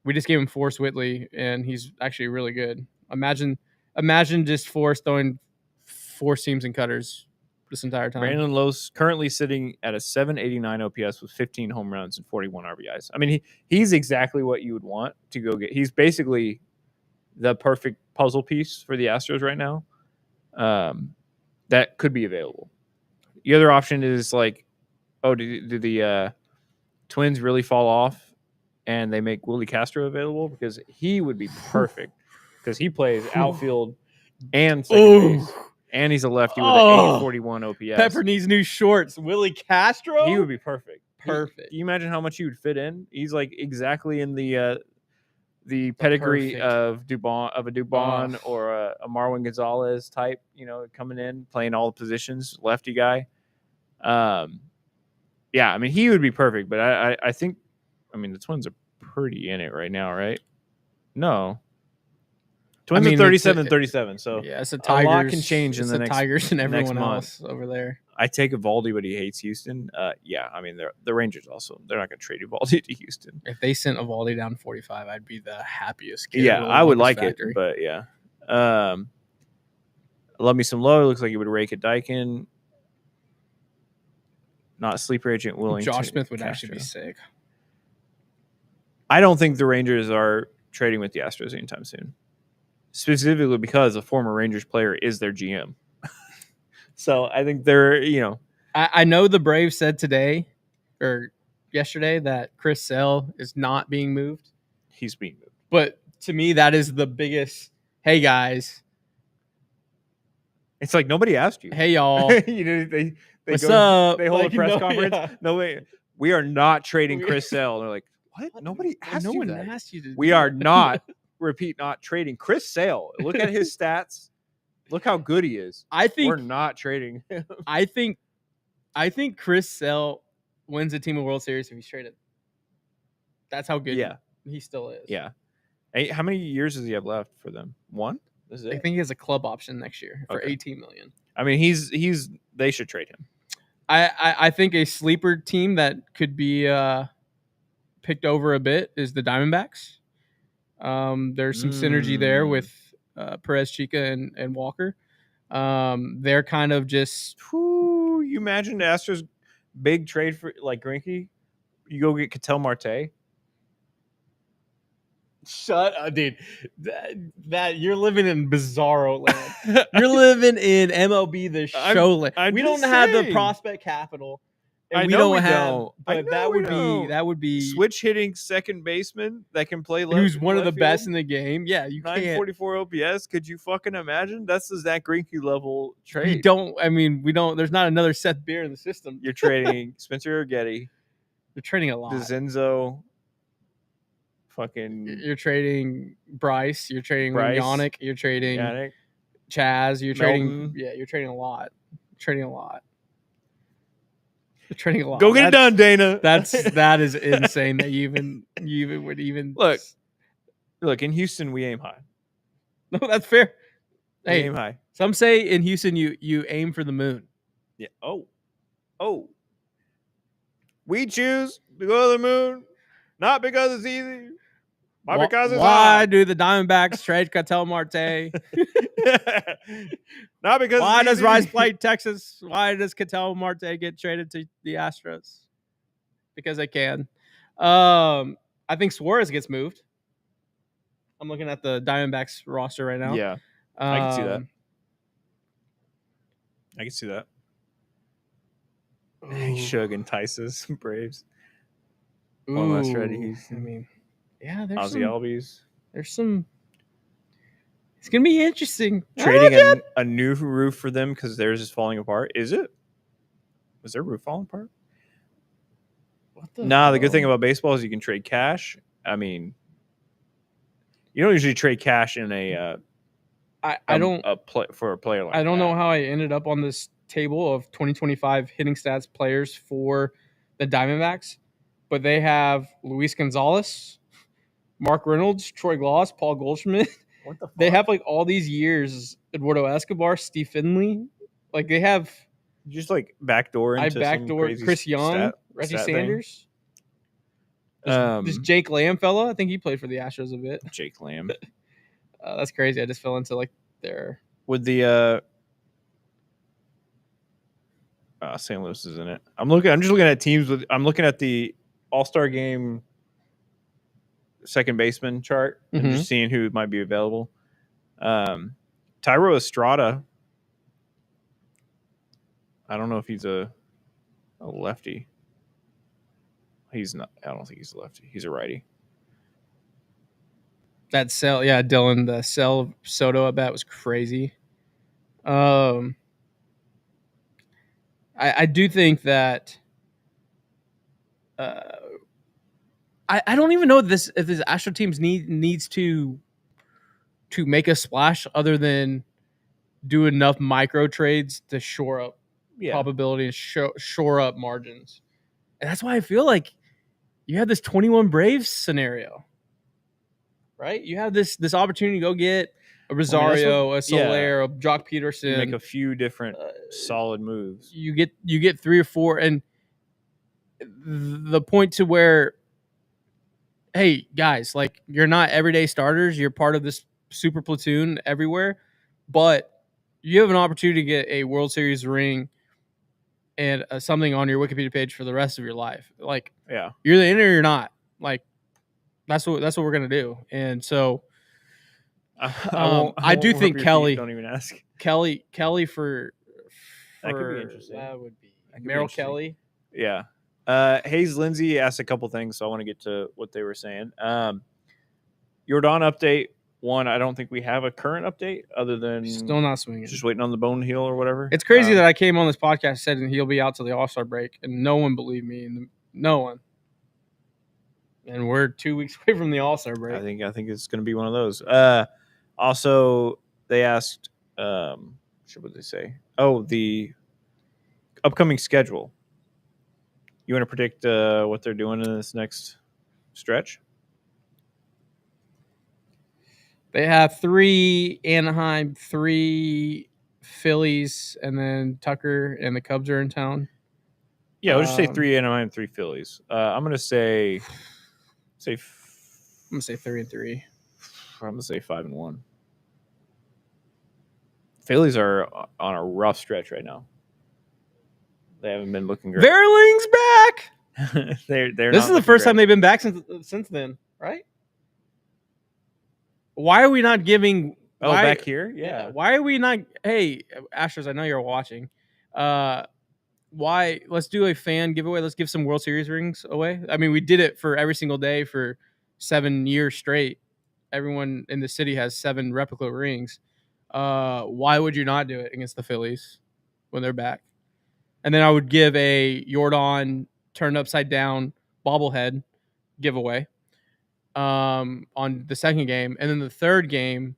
we just gave him Forrest Whitley, and he's actually really good. Imagine just Forrest throwing 4 seams and cutters this entire time. Brandon Lowe's currently sitting at a 789 OPS with 15 home runs and 41 RBIs. I mean, he's exactly what you would want to go get. He's basically the perfect puzzle piece for the Astros right now. That could be available. The other option is like, do the Twins really fall off and they make Willie Castro available? Because he would be perfect because he plays outfield and second base. And he's a lefty with an 841 OPS. Pepper needs new shorts. Willie Castro? He would be perfect. Perfect. Can you imagine how much he would fit in? He's like exactly in the pedigree of a Dubon or a Marwin Gonzalez type, coming in, playing all the positions, lefty guy. Yeah, I mean, he would be perfect, but I think, the Twins are pretty in it right now, right? No. Twins are 37-37, so it's a lot can change in the next Tigers and everyone else over there. I take Evaldi, but he hates Houston. The Rangers also. They're not going to trade Evaldi to Houston. If they sent Evaldi down 45, I'd be the happiest kid. Yeah, I would like it, but yeah. Love me some Low. Looks like he would rake a Daikin. Not sleeper agent willing. Josh Smith would actually be sick. I don't think the Rangers are trading with the Astros anytime soon. specifically because a former Rangers player is their GM. So I think they're, I know the Braves said today or yesterday that Chris Sale is not being moved, he's being moved. but to me that is the biggest. Hey guys, It's like nobody asked you. hey y'all, they what's go, up? they hold Like, a press no, conference. yeah. No way, we are not trading Chris Sale. They're like, what? Nobody asked no you one that. asked you to. We do are that. not. Repeat, not trading Chris Sale. Look at his stats. Look how good he is. I think We're not trading him. I think Chris Sale wins a team of World Series if he's traded. That's how good he still is. Yeah. Hey, how many years does he have left for them? One? This is I it? think he has a club option next year for Okay. $18 million. I mean, he's they should trade him. I think a sleeper team that could be picked over a bit is the Diamondbacks. There's some synergy there with Perez Chica and Walker. They're kind of just. Whew, you imagine the Astros big trade for like Greinke? You go get Ketel Marte. Shut up, dude. That you're living in bizarro land. You're living in MLB the Show land. We don't have the prospect capital. And we don't have, but that would be switch hitting second baseman that can play left. Who's one of the best in the game? Yeah, you can't. 944 OPS. Could you fucking imagine? That's the Zach Greinke level trade. We don't. There's not another Seth Beer in the system. You're trading Spencer Urquidy. You're trading a lot. DeZenzo. Fucking. You're trading Bryce. You're trading Yannick. You're trading Chaz. You're trading. Yeah, you're trading a lot. You're trading a lot. Go get it done, Dana. That is insane that you even would even look in Houston. We aim high. No, that's fair. We aim high. Some say in Houston you aim for the moon. Yeah. Oh. We choose to go to the moon, not because it's easy, but because it's why hard. do the Diamondbacks trade Ketel Marte? Not because. Why does Rice play Texas? Why does Ketel Marte get traded to the Astros? Because they can. I think Suarez gets moved. I'm looking at the Diamondbacks roster right now. Yeah, I can see that. I can see that. Shug entices Braves. One less ready. I mean, yeah, there's Ozzy Albies. There's some. It's gonna be interesting. Trading a new roof for them because theirs is falling apart. Is it? Was their roof falling apart? The good thing about baseball is you can trade cash. I mean, you don't usually trade cash in a. For a player like that. I don't know how I ended up on this table of 2025 hitting stats players for the Diamondbacks, but they have Luis Gonzalez, Mark Reynolds, Troy Gloss, Paul Goldschmidt. What the fuck? They have like all these years. Eduardo Escobar, Steve Finley. Like they have. Just like backdoor into backdoor Chris Young, Reggie Sanders. This Jake Lamb fella, I think he played for the Astros a bit. Jake Lamb. That's crazy. I just fell into like their. With the St. Louis is in it. I'm just looking at teams with. I'm looking at the All-Star Game second baseman chart and just seeing who might be available. Tyro Estrada. I don't know if he's a lefty. He's not. I don't think he's a lefty. He's a righty. That Dylan, the Cell Soto at bat was crazy. I do think that I don't even know if this Astro teams needs to make a splash other than do enough micro trades to shore up probability and shore up margins. And that's why I feel like you have this 21 Braves scenario. Right? You have this opportunity to go get a Rosario, a Soler, a Jock Peterson. You make a few different solid moves. You get 3 or 4, and the point to where, hey guys, like you're not everyday starters. You're part of this super platoon everywhere, but you have an opportunity to get a World Series ring and something on your Wikipedia page for the rest of your life. Like, yeah, you're the in or you're not. Like, that's what we're gonna do. And so I do won't think rub your feet, Kelly. Don't even ask. Kelly for That could be interesting. That would be That could be Merrill interesting. Kelly. Yeah. Hayes Lindsay asked a couple things, so I want to get to what they were saying. Jordan update. One, I don't think we have a current update other than Still not swinging. just waiting on the bone to heal or whatever. It's crazy that I came on this podcast said he'll be out till the All-Star break, and no one believed me. No one. And we're 2 weeks away from the All-Star break. I think it's going to be one of those. Also, they asked, what did they say? Oh, the upcoming schedule. You want to predict what they're doing in this next stretch? They have 3 Anaheim, 3 Phillies, and then Tucker and the Cubs are in town. Yeah, I'll just say 3 Anaheim, 3 Phillies. I'm going to say I'm gonna say 3-3. I'm going to say 5-1. Phillies are on a rough stretch right now. They haven't been looking great. Verling's back. they're This is the first time they've been back since then, right? Why are we not giving? Back here? Yeah. Why are we not? Hey, Astros, I know you're watching. Why? Let's do a fan giveaway. Let's give some World Series rings away. I mean, we did it for every single day for 7 years straight. Everyone in the city has 7 replica rings. Why would you not do it against the Phillies when they're back? And then I would give a Jordan turned upside down bobblehead giveaway on the second game. And then the third game,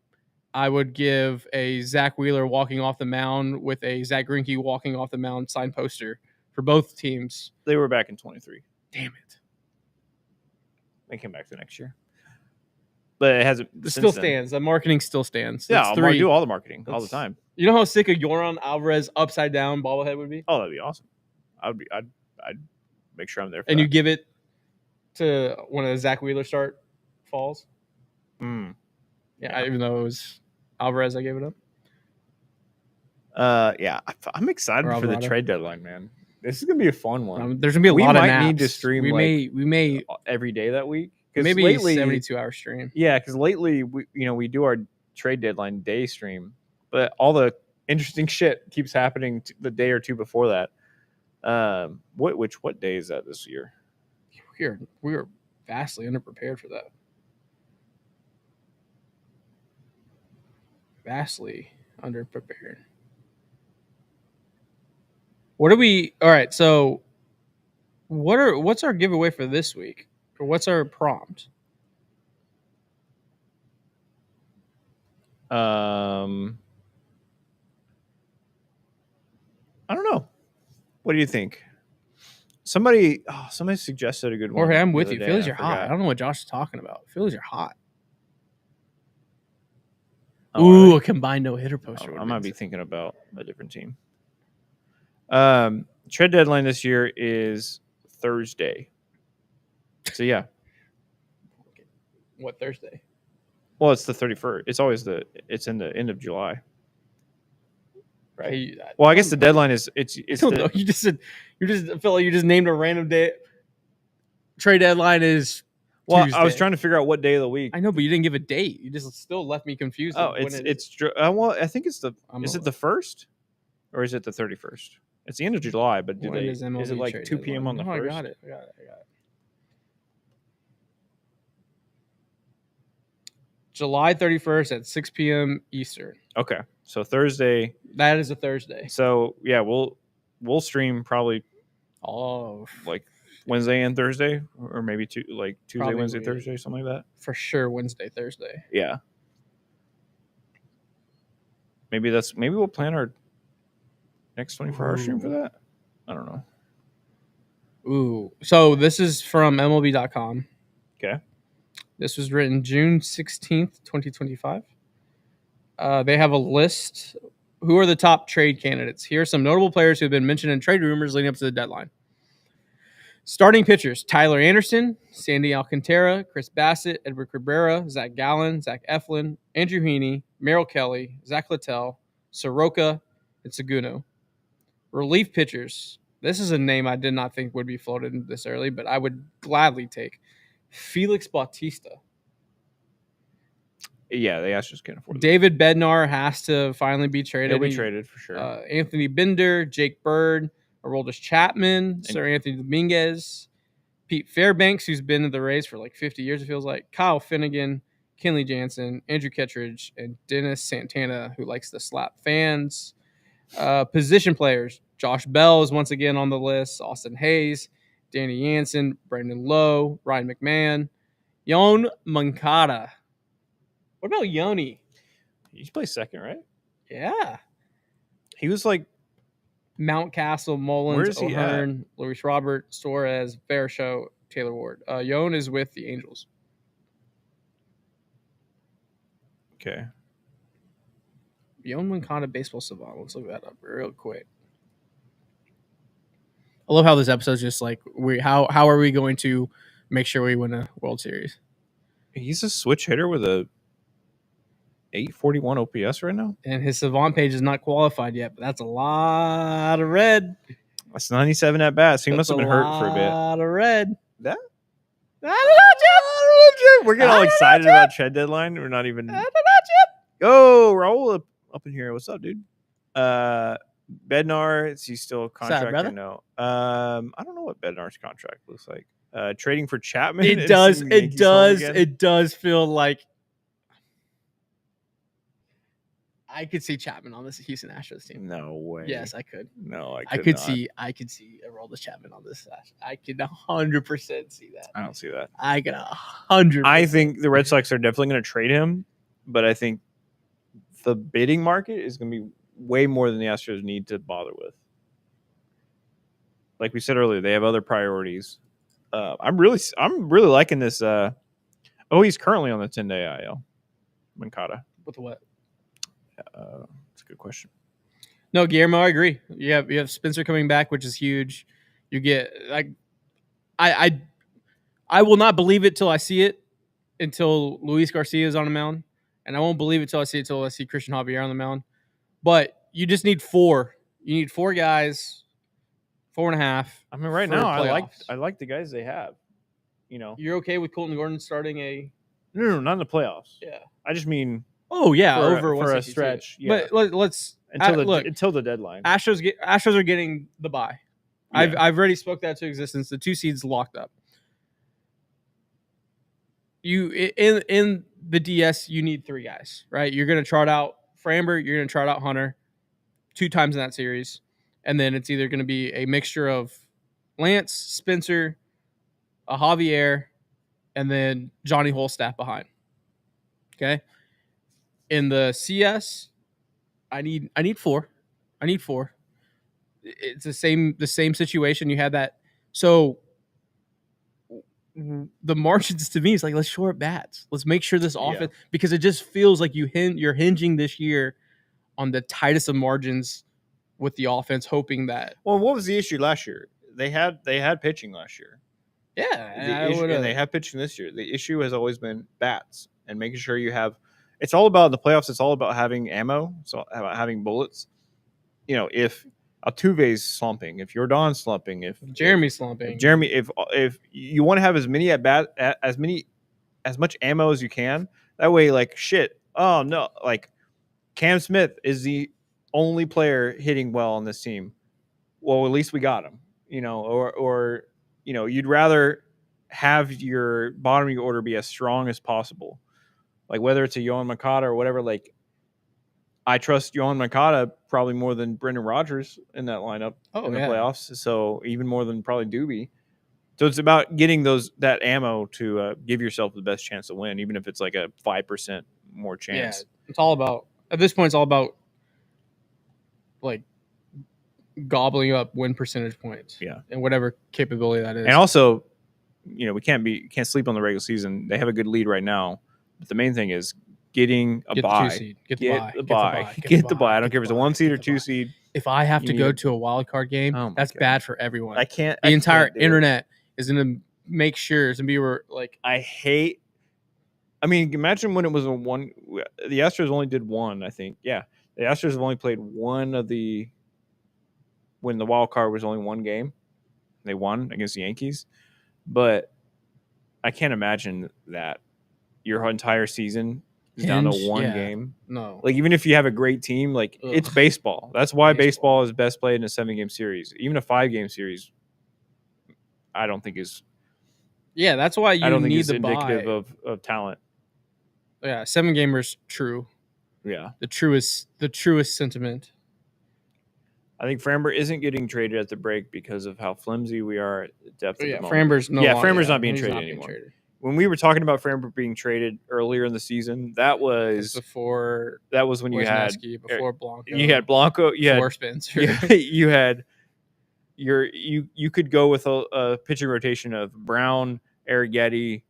I would give a Zach Wheeler walking off the mound with a Zach Greinke walking off the mound signed poster for both teams. They were back in 23. Damn it. They came back the next year. But it hasn't. It still stands. The marketing still stands. Yeah, I'll do all the marketing all the time. You know how sick a Jordan Alvarez upside down bobblehead would be? Oh, that'd be awesome. I'd make sure I'm there for and that. You give it to one of the Zach Wheeler start falls? Yeah. Even though it was Alvarez, I gave it up. Yeah, I'm excited for the trade deadline, man. This is gonna be a fun one. There's gonna be a lot of naps. We might need to stream. We may every day that week. Maybe lately, 72-hour stream. Yeah, because lately we do our trade deadline day stream, but all the interesting shit keeps happening the day or two before that. What day is that this year? We are vastly underprepared for that. Vastly underprepared. What are we? All right. So, what's our giveaway for this week, or what's our prompt? I don't know. What do you think? Somebody suggested a good one. Jorge, I'm with you. Phillies are hot. I don't know what Josh is talking about. Phillies are hot. Ooh, a combined no-hitter poster. I might be thinking about a different team. Trade deadline this year is Thursday. So, yeah. What Thursday? Well, it's the 31st. It's in the end of July. Right. Well, I guess the deadline is it's. I don't know. I feel like you just named a random day. Trade deadline is. Well, Tuesday. I was trying to figure out what day of the week. I know, but you didn't give a date. You just still left me confused. Oh, well, I think it's is it the 1st or is it the 31st? It's the end of July, but is it like 2 p.m. on the 1st? I got it. July 31st at 6 p.m. Eastern. Okay, so Thursday. That is a Thursday. So yeah, we'll stream probably. Like Wednesday and Thursday, or maybe Tuesday, Wednesday, Thursday, something like that. For sure, Wednesday, Thursday. Yeah. Maybe we'll plan our next 24-hour stream for that. I don't know. Ooh. So this is from MLB.com. Okay. This was written June 16th, 2025. They have a list. Who are the top trade candidates? Here are some notable players who have been mentioned in trade rumors leading up to the deadline. Starting pitchers: Tyler Anderson, Sandy Alcantara, Chris Bassett, Edward Cabrera, Zach Gallen, Zach Eflin, Andrew Heaney, Merrill Kelly, Zach Littell, Soroka, and Seguno. Relief pitchers. This is a name I did not think would be floated this early, but I would gladly take. Felix Bautista. Yeah, the Astros can't afford it. David Bednar has to finally be traded. He'll be traded for sure. Anthony Bender, Jake Bird, Aroldis Chapman, Sir Anthony Dominguez, Pete Fairbanks, who's been in the Rays for like 50 years, it feels like, Kyle Finnegan, Kenley Jansen, Andrew Kettridge, and Dennis Santana, who likes to slap fans. Position players, Josh Bell is once again on the list, Austin Hayes, Danny Jansen, Brandon Lowe, Ryan McMahon, Yon Moncada. What about Yoni? He plays second, right? Yeah. He was like Mountcastle, Mullins, O'Hearn, Luis Robert, Suarez, Barishow, Taylor Ward. Yon is with the Angels. Okay. Yon Moncada, baseball savant. Let's look that up real quick. I love how this episode's just like how are we going to make sure we win a World Series? He's a switch hitter with a 841 OPS right now. And his savant page is not qualified yet, but that's a lot of red. That's 97 at bats. He must have been hurt for a bit. A lot of red. That? I don't know, Chip. We're getting all excited about trade deadline. We're not even. I don't know, Chip. Oh, Raul up in here. What's up, dude? Bednar, is he still contracted? No. I don't know what Bednar's contract looks like. Trading for Chapman. It does feel like I could see Chapman on this Houston Astros team. No way. Yes, I could. No, I could see Aroldis Chapman on this. I could 100% see that. I don't see that. I could 100%. I think the Red Sox are definitely going to trade him, but I think the bidding market is going to be way more than the Astros need to bother with. Like we said earlier, they have other priorities. I'm really liking this. He's currently on the 10-day IL. Moncada. With what? That's a good question. No, Guillermo, I agree. You have Spencer coming back, which is huge. You get like, I will not believe it till I see it until Luis Garcia is on the mound, and I won't believe it till I see Christian Javier on the mound. But you just need 4. You need 4 guys, 4.5. I mean, right now I like the guys they have. You know, you're okay with Colton Gordon starting a? No, not in the playoffs. Yeah, I just mean. Oh yeah, for a stretch. Yeah. But let's until the deadline. Astros are getting the bye. Yeah. I've already spoke that to existence. The 2 seeds locked up. You in the DS, you need 3 guys, right? You're going to trot out Framber, you're going to trot out Hunter 2 times in that series, and then it's either going to be a mixture of Lance, Spencer, a Javier, and then Johnny Holstaff behind. Okay. In the CS, I need 4. I need 4. It's the same situation. You had that. So the margins to me is like, let's shore up bats. Let's make sure this offense, because it just feels like you're hinging this year on the tightest of margins with the offense, hoping that. Well, what was the issue last year? They had pitching last year. Yeah, and they have pitching this year. The issue has always been bats and making sure you have. It's all about the playoffs. It's all about having ammo. It's all about having bullets. You know, if Altuve's slumping, if Jordan's slumping, if Jeremy's slumping, if you want to have as many as much ammo as you can, that way, like shit. Oh no, like Cam Smith is the only player hitting well on this team. Well, at least we got him. You know, or you know, you'd rather have your bottom of your order be as strong as possible. Like whether it's a Yohan Moncada or whatever, like I trust Yohan Moncada probably more than Brendan Rodgers in that lineup in the playoffs. So even more than probably Doobie. So it's about getting that ammo to give yourself the best chance to win, even if it's like a 5% more chance. Yeah, it's all about at this point. It's all about like gobbling up win percentage points. Yeah, and whatever capability that is. And also, you know, we can't sleep on the regular season. They have a good lead right now. But the main thing is getting a bye. Get the bye. I don't care if it's a 1 seed or 2 seed. If I have to go to a wild card game, that's bad for everyone. I can't. The entire internet is going to make sure it's going to be like. I mean, imagine when it was a 1. The Astros only did 1, I think. Yeah, the Astros have only played one of the. When the wild card was only 1 game, they won against the Yankees, but I can't imagine that your entire season is down to Hinge, one yeah. game. No. Like, even if you have a great team, like, Ugh. it's baseball. That's why Baseball. baseball is best played in a 7-game series. Even a 5-game series, I don't think is Yeah, that's why you need is to indicative buy. of talent. Yeah, 7 gamers true. Yeah. The truest sentiment. I think Framber isn't getting traded at the break because of how flimsy we are at the depth at the moment. Framber's no longer, Framber's not being he's traded not being anymore. traded. When we were talking about Framber being traded earlier in the season, that was before when you had Wesneski, before Blanco. You had Blanco. You before had Spencer. you had you could go with a pitching rotation of Brown, Arrighetti,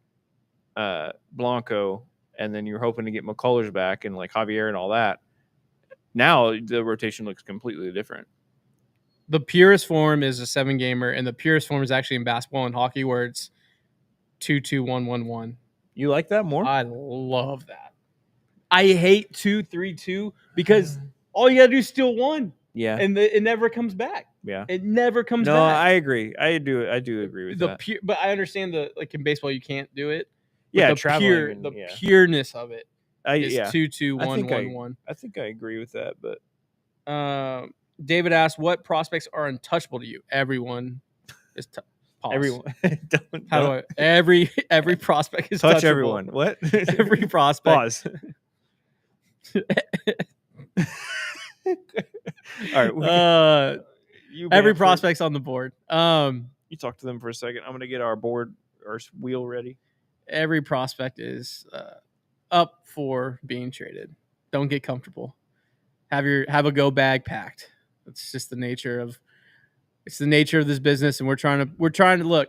Blanco, and then you're hoping to get McCullers back and like Javier and all that. Now the rotation looks completely different. The purest form is a 7-gamer, and the purest form is actually in basketball and hockey, where it's 2-2-1-1-1. You like that more? I love that. I hate 2-3-2 because all you gotta do is steal one. Yeah, and it never comes back. Yeah, it never comes back. No, I agree. I do agree with that. But I understand like in baseball you can't do it. Yeah, the pureness of it is 2-2-1-1-1. I think I agree with that. But David asked, "What prospects are untouchable to you?" Everyone is everyone. Every prospect is touch touchable. Everyone. What? Every prospect. Pause. All right. Every prospect's on the board. You talk to them for a second. I'm gonna get our wheel ready. Every prospect is up for being traded. Don't get comfortable. Have a go bag packed. It's just the nature of this business, and we're trying to look.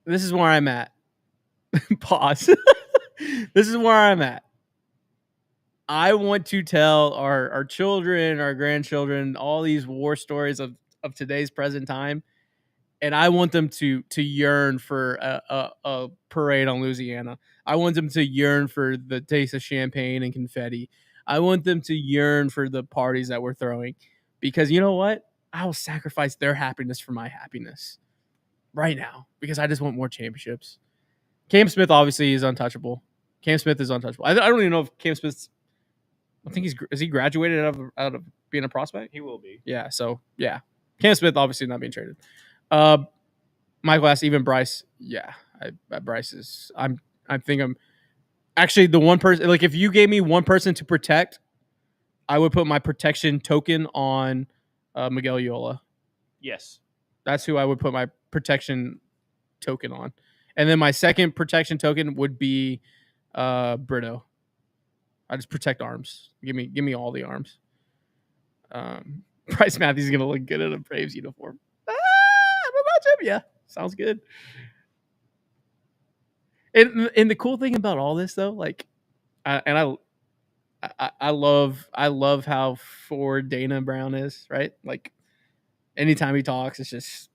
This is where I'm at. Pause. This is where I'm at. I want to tell our children, our grandchildren, all these war stories of today's present time, and I want them to yearn for a parade on Louisiana. I want them to yearn for the taste of champagne and confetti. I want them to yearn for the parties that we're throwing, because you know what? I will sacrifice their happiness for my happiness right now, because I just want more championships. Cam Smith obviously is untouchable. Cam Smith is untouchable. I don't even know if Cam Smith's. I think is he graduated out of being a prospect? He will be. Yeah. So yeah, Cam Smith obviously not being traded. Michael asked, even Bryce. Yeah, Bryce is. I think I'm actually the one person. Like, if you gave me one person to protect, I would put my protection token on Miguel Yola. Yes, that's who I would put my protection token on, and then my second protection token would be Brito. I just protect arms. Give me all the arms. Bryce Matthews is gonna look good in a Braves uniform. What about him? Yeah, sounds good. And the cool thing about all this though, like, I love how forward Dana Brown is, right? Like, anytime he talks, it's just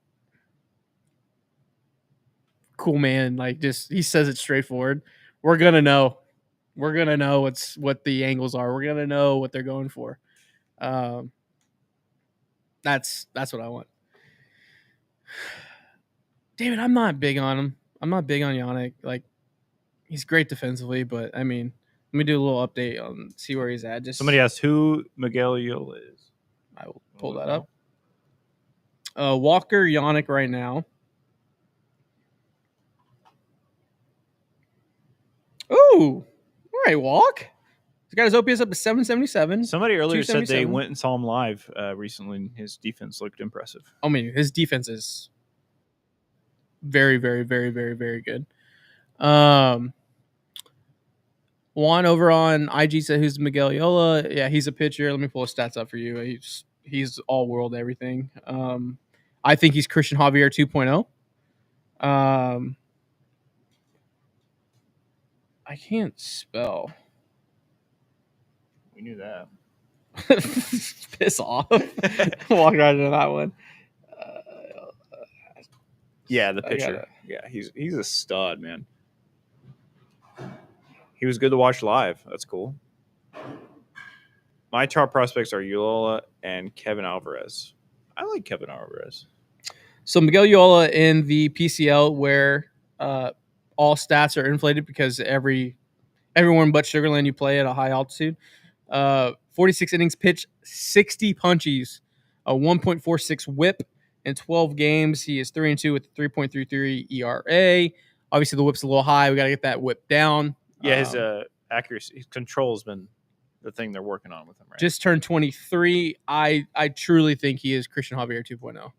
cool, man. Like, just he says it straightforward. We're gonna know what the angles are. We're gonna know what they're going for. That's what I want. David, I'm not big on him. I'm not big on Yannick. Like, he's great defensively, but I mean, let me do a little update on see where he's at. Just somebody asked who Miguel Yola is. I will pull that up. Walker Yannick right now. Ooh, all right, Walk. He's got his OPS up to 777. Somebody earlier said they went and saw him live recently, and his defense looked impressive. I mean, his defense is very, very, very, very, very good. Juan over on IG said, "Who's Miguel Yola?" Yeah, he's a pitcher. Let me pull his stats up for you. He's all world everything. I think he's Christian Javier 2.0. I can't spell. We knew that. Piss off. Walk right into that one. Yeah, the pitcher. Yeah, he's a stud, man. He was good to watch live. That's cool. My top prospects are Yola and Kevin Alvarez. I like Kevin Alvarez. So Miguel Yola in the PCL, where all stats are inflated because every everyone but Sugarland, you play at a high altitude. 46 innings pitched, 60 punchies, a 1.46 WHIP in 12 games. He is 3-2 with a 3.33 ERA. Obviously, the WHIP's a little high. We got to get that WHIP down. Yeah, his accuracy, his control has been the thing they're working on with him, right? Just turned 23. I truly think he is Christian Javier 2.0.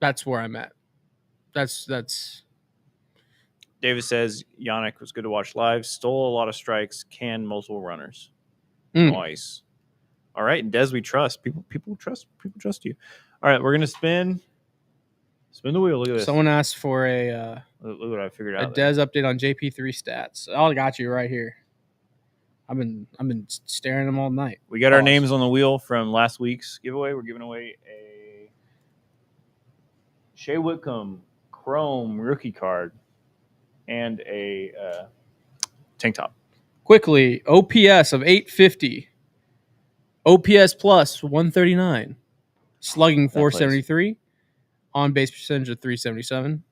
That's where I'm at. That's. Davis says Yannick was good to watch live. Stole a lot of strikes. Canned multiple runners. Mm. Nice. All right, and Des, we trust. People trust you. All right, we're gonna spin the wheel. Look at this. Someone asked for a Look what I figured a out. There. Des update on JP3 stats. I got you right here. I've been staring them all night. We got our names on the wheel from last week's giveaway. We're giving away a Shea Whitcomb Chrome rookie card and a tank top. Quickly, OPS of 850. OPS plus 139. Slugging 473. On base percentage of 377.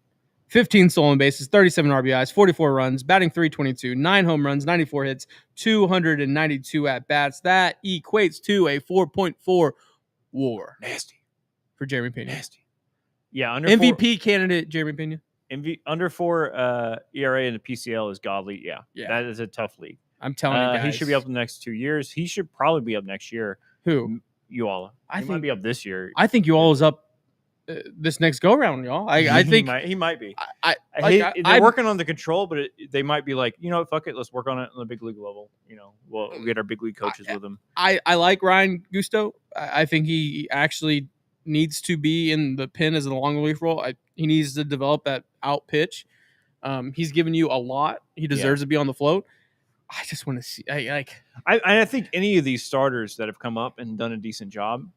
15 stolen bases, 37 RBIs, 44 runs, batting 322, 9 home runs, 94 hits, 292 at bats. That equates to a 4.4 WAR. Nasty for Jeremy Pena. Nasty. Yeah, under MVP candidate Jeremy Pena. Under 4 ERA in the PCL is godly. Yeah, that is a tough league. I'm telling you guys. He should be up in the next 2 years. He should probably be up next year. Who? Uala. He might be up this year. I think Uala is up this next go round, y'all. I think he might be. They're working on the control, but they might be like, you know what, fuck it, let's work on it on the big league level. You know, we'll get our big league coaches with him. I like Ryan Gusto. I think he actually needs to be in the pen as a long relief role. He needs to develop that out pitch. He's given you a lot. He deserves to be on the float. I just want to see. I think any of these starters that have come up and done a decent job,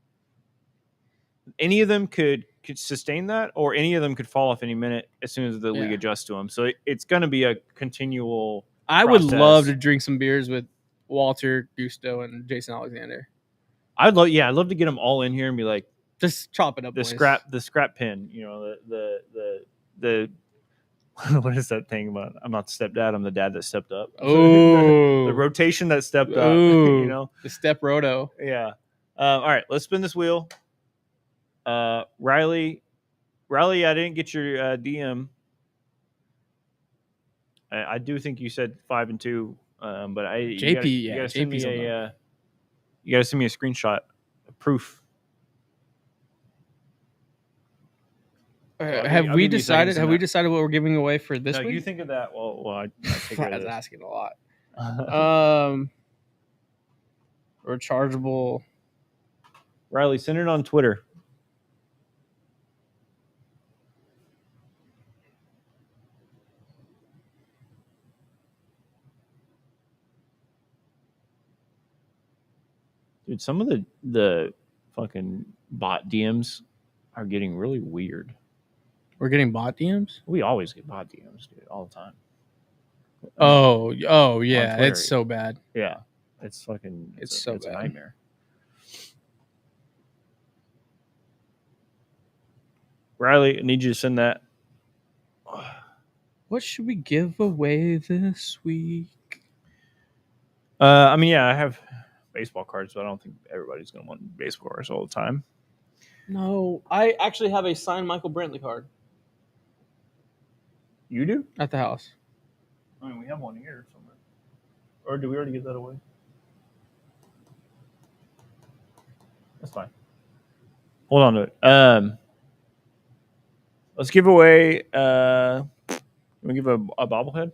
any of them could sustain that, or any of them could fall off any minute as soon as the league adjusts to them. So it's going to be a continual. I would love to drink some beers with Walter Gusto and Jason Alexander. I'd love to get them all in here and be like, just chop it up. The scrap pin. You know, the what is that thing about? I'm not the stepdad. I'm the dad that stepped up. Oh, the rotation that stepped up. You know, the step roto. Yeah. All right, let's spin this wheel. Riley, I didn't get your DM. I do think you said 5 and 2, but you gotta send me a screenshot, a proof. Have we decided what we're giving away for this week? You think of that. Well, I think I was asking a lot. Rechargeable. Riley, send it on Twitter. Dude, some of the fucking bot DMs are getting really weird. We're getting bot DMs? We always get bot DMs, dude, all the time. Oh yeah, it's so bad. Yeah, it's fucking. It's a nightmare. Riley, I need you to send that. What should we give away this week? I have baseball cards, but I don't think everybody's going to want baseball cards all the time. No, I actually have a signed Michael Brantley card. You do? At the house. I mean, we have one here somewhere. Or did we already give that away? That's fine. Hold on to it. Let's give away. Can we give a bobblehead?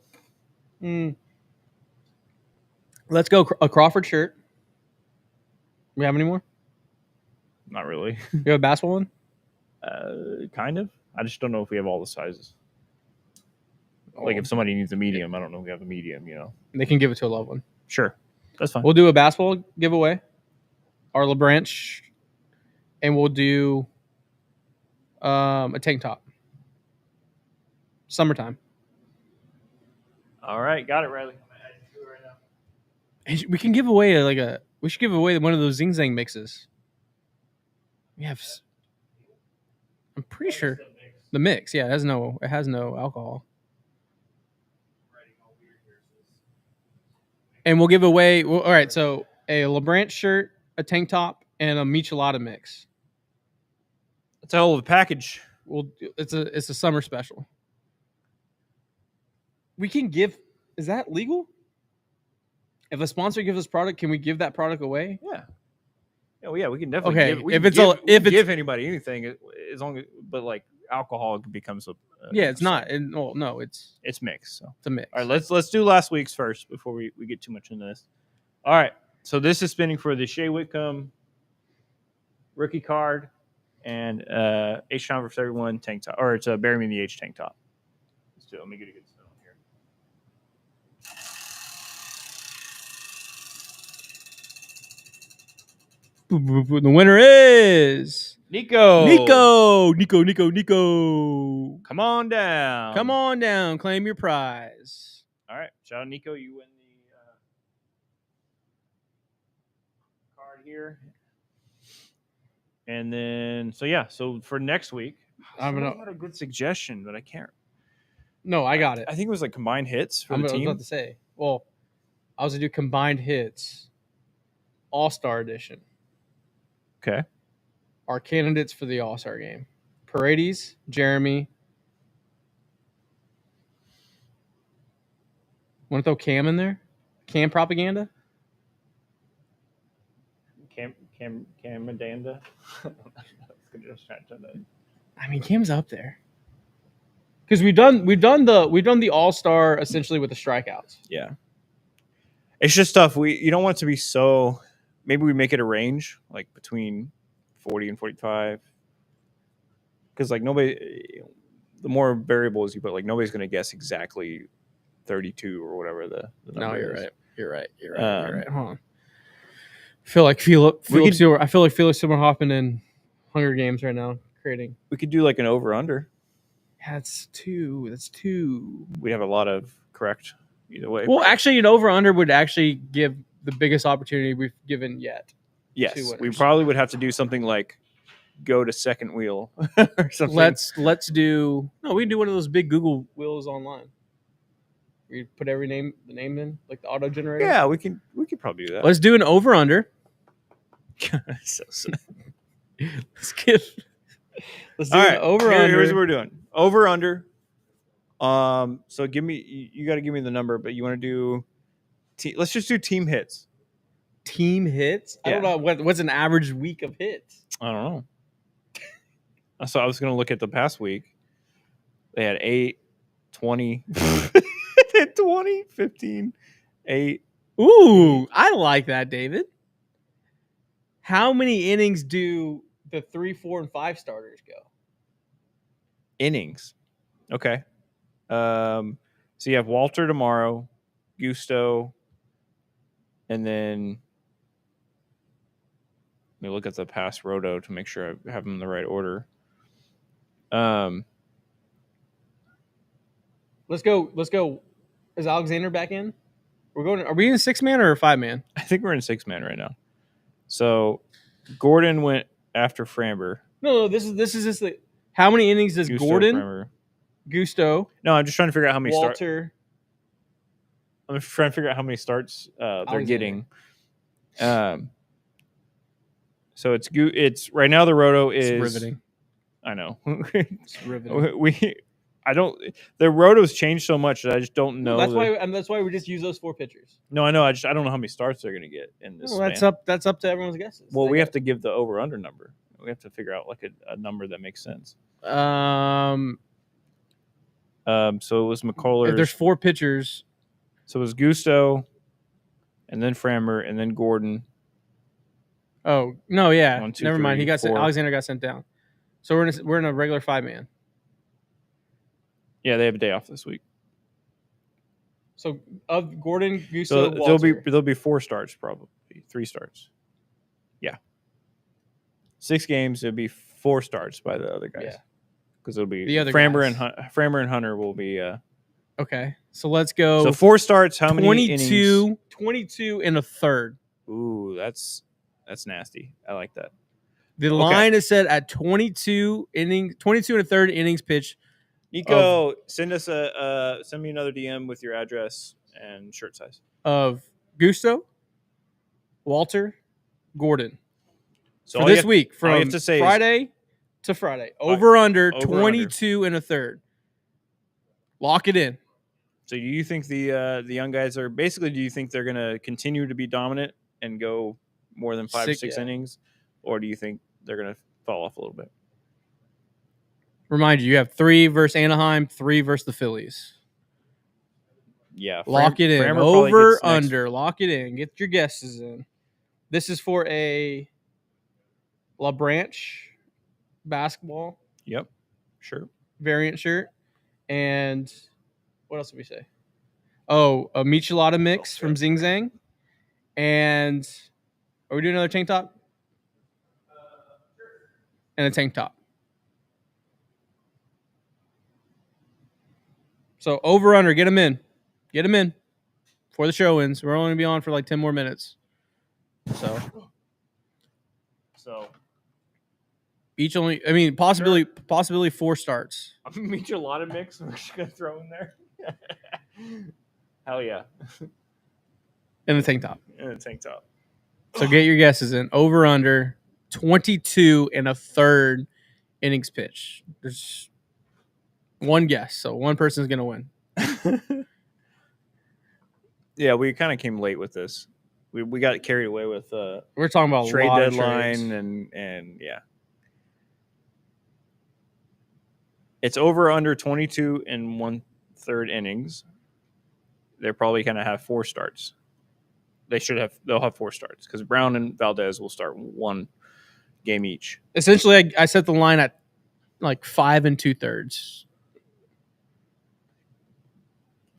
Let's go a Crawford shirt. We have any more? Not really. You have a basketball one? Kind of. I just don't know if we have all the sizes. Like if somebody needs a medium, I don't know if we have a medium, you know. They can give it to a loved one. Sure. That's fine. We'll do a basketball giveaway. Our LeBranch. And we'll do a tank top. Summertime. All right. Got it, Riley. We can give away we should give away one of those Zing Zang mixes. We have. I'm pretty sure the mix. Yeah, it has no alcohol. And we'll give away. Well, all right, so a LeBrant shirt, a tank top, and a Michelada mix. That's a hell of a package. It's a summer special. We can give. Is that legal? If a sponsor gives us product, can we give that product away? Yeah. Well, yeah, we can definitely Okay, give, give anybody anything as long as, but like alcohol becomes a yeah, it's not. Well, no, it's mixed. So it's a mix. all right, let's do last week's first before we get too much into this. All right, so this is spinning for the Shea Whitcomb rookie card and H Time for 31 tank top, or it's a Bury Me in the H tank top. Let's do it. Let me get a good spin on here. The winner is Nico. Come on down. Come on down. Claim your prize. All right. Shout out, Nico. You win the card here. And then, so for next week, I had a good suggestion, but I can't. No, I got it. I think it was like combined hits for the team. I was about to say. Well, I was going to do combined hits, All-Star Edition. Okay. Our candidates for the All-Star game. Paredes, Jeremy. Want to throw Cam in there? Cam propaganda? Cam Madanda. I mean, Cam's up there. Because we've done the All-Star essentially with the strikeouts. Yeah. It's just tough. You don't want it to be so. Maybe we make it a range, like between 40 and 45. Because like nobody, the more variables you put, like nobody's going to guess exactly 32 or whatever the number you're is. Right. You're right. Hold on. I feel like Felix Silver Hoffman in Hunger Games right now creating. We could do like an over under. Yeah, that's two. We have a lot of correct either way. Well, actually, an over under would actually give the biggest opportunity we've given yet. Yes, we probably would have to do something like go to second wheel or something. Let's do. No, we can do one of those big Google wheels online. We put the name in, like the auto generator. Yeah, we could probably do that. Let's do an over under. So Let's do an over under. Here's what we're doing. Over under. So you got to give me the number, but you want to do let's just do team hits. Team hits? Yeah. I don't know what's an average week of hits. I don't know. So I was going to look at the past week. They had 8, 20, 20, 15, 8. Ooh, I like that, David. How many innings do the 3, 4, and 5 starters go? Innings. Okay. So you have Walter tomorrow, Gusto, and then let me look at the past roto to make sure I have them in the right order. Let's go. Is Alexander back in? Are we in 6-man or 5-man? I think we're in 6-man right now. So Gordon went after Framber. No, this is just the. How many innings does Gusto, Gordon? Framber. Gusto. No, I'm just trying to figure out how many Walter. I'm trying to figure out how many starts they're getting. So it's right now the roto is riveting. I know. It's riveting. The rotos changed so much that I just don't know. That's why we just use those 4 pitchers. No, I know. I don't know how many starts they're going to get in this. Well, that's up to everyone's guesses. Well, we have to give the over under number. We have to figure out like a number that makes sense. So it was McCullers. If there's 4 pitchers. So it was Gusto, and then Framber, and then Gordon. Oh no, yeah. 1, 2, never 3, mind. He got 4. Alexander got sent down. So we're in a regular 5-man. Yeah, they have a day off this week. So of Gordon, Gusto, Walter. there'll be 4 starts, probably 3 starts. Yeah, 6 games. It'll be 4 starts by the other guys. Yeah, because it'll be the other Framber and Hunter will be. Okay, so let's go. So 4 starts. How many innings? 22 and a third. Ooh, that's nasty. I like that. The line is set at 22 and a third innings pitch. Nico, send me another DM with your address and shirt size of Gusto, Walter, Gordon. So For all you this have- week, all you from have to say is Friday to Friday. Over under over, 22 and a third. Lock it in. So do you think the young guys are basically? Do you think they're going to continue to be dominant and go more than 5 or 6 innings, or do you think they're going to fall off a little bit? Remind you have 3 versus Anaheim, 3 versus the Phillies. Yeah, Lock it in. Framber probably Over, gets next- under. Lock it in. Get your guesses in. This is for a La Branch basketball Yep, sure. variant shirt. And what else did we say? Oh, a Michelada mix from Zing Zang. And are we doing another tank top? And a tank top. So over, under. Get them in. Get them in before the show ends. We're only going to be on for like 10 more minutes. So each only, I mean, possibly 4 starts. I'm gonna meet you a lot of mix. We're just gonna throw in there. Hell yeah, In the tank top. in a tank top. So get your guesses in. Over, under 22 and a third innings pitch. There's one guess, so one person's gonna win. Yeah, we kind of came late with this. We got carried away with We're talking about trade a lot deadline of trades. and yeah. It's over under 22 and 1/3 innings. They're probably going to have 4 starts. They'll have 4 starts because Brown and Valdez will start 1 game each. Essentially, I set the line at like 5 2/3.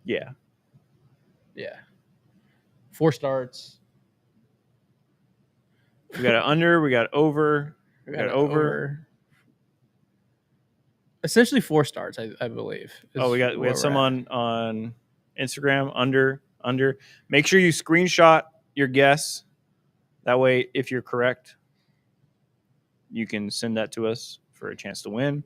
Yeah. Yeah. 4 starts. We got an under, we got over, we got over. Essentially 4 starts, I believe. Oh, we got some on Instagram under. Make sure you screenshot your guess. That way, if you're correct, you can send that to us for a chance to win.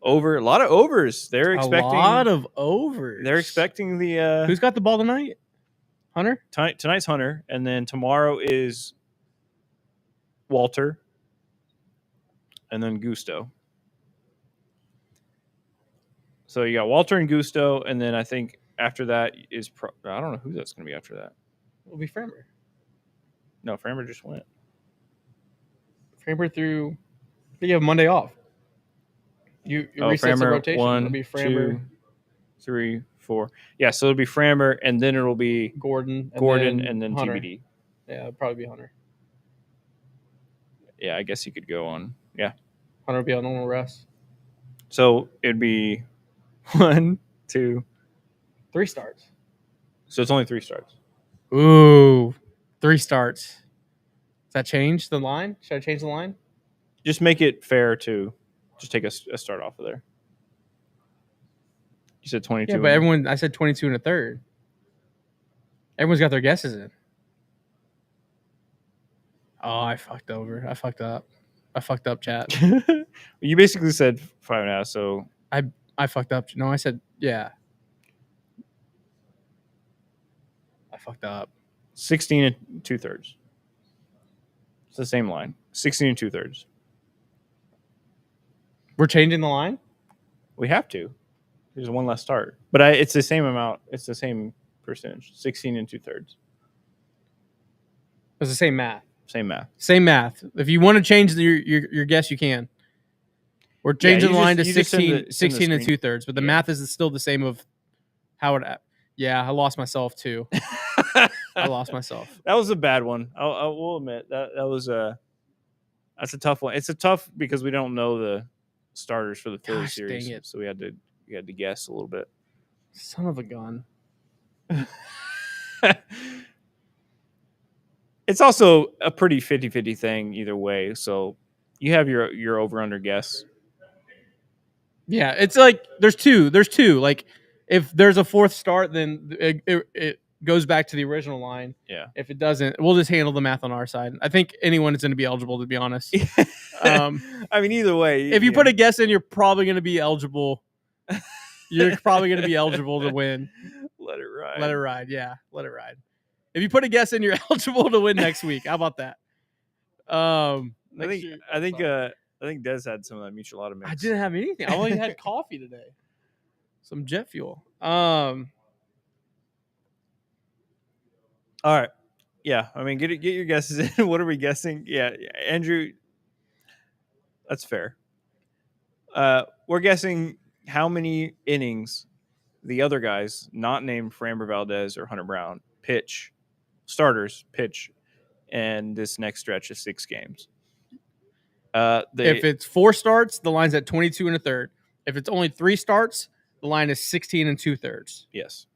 Over, a lot of overs. They're expecting a lot of overs. They're expecting the Who's got the ball tonight? Hunter? Tonight's Hunter, and then tomorrow is Walter, and then Gusto. So you got Walter and Gusto, and then I think after that is I don't know who that's going to be after that. It'll be Framber. No, Framber just went. Framber through. I think you have Monday off. You reset the rotation. 1, it'll be Framber, 2, 3, 4. Yeah, so it'll be Framber, and then it'll be Gordon, and then Hunter. TBD. Yeah, it'll probably be Hunter. Yeah, I guess he could go on. Yeah, Hunter will be on normal rest. So it'd be 1, 2, 3 starts. So it's only 3 starts. Ooh, 3 starts. Does that change the line? Should I change the line? Just make it fair to just take a start off of there. You said 22. Yeah, but I said 22 and a third. Everyone's got their guesses in. Oh, I fucked over. I fucked up, chat. You basically said 5.5, so I fucked up. No, I said, yeah. I fucked up. 16 and 2/3. It's the same line. 16 and 2/3. We're changing the line? We have to. There's one less start. But it's the same amount. It's the same percentage. 16 and 2/3. It's the same math. Same math. Same math. If you want to change your guess, you can. We're changing the line to 16 and 2/3, but the math is still the same of how it. Yeah, I lost myself too. I lost myself. That was a bad one. I will admit that was that's a tough one. It's a tough because we don't know the starters for the Phillies series, dang it. so we had to guess a little bit. Son of a gun. It's also a pretty 50-50 thing either way. So you have your over-under guess. Yeah, it's like there's two. Like if there's a 4th start, then it goes back to the original line. Yeah. If it doesn't, we'll just handle the math on our side. I think anyone is going to be eligible, to be honest. I mean, either way. If you put a guess in, you're probably going to be eligible. You're probably going to be eligible to win. Let it ride. Let it ride. Yeah, let it ride. If you put a guess in, you're eligible to win next week. How about that? I think Des had some of that Michelada mix. I didn't have anything. I only had coffee today. Some jet fuel. All right. Yeah, I mean, get your guesses in. What are we guessing? Yeah, Andrew, that's fair. We're guessing how many innings the other guys, not named Framber Valdez or Hunter Brown, starters pitch, and this next stretch of 6 games. If it's 4 starts, the line's at 22 and a third. If it's only 3 starts, the line is 16 and 2/3. Yes.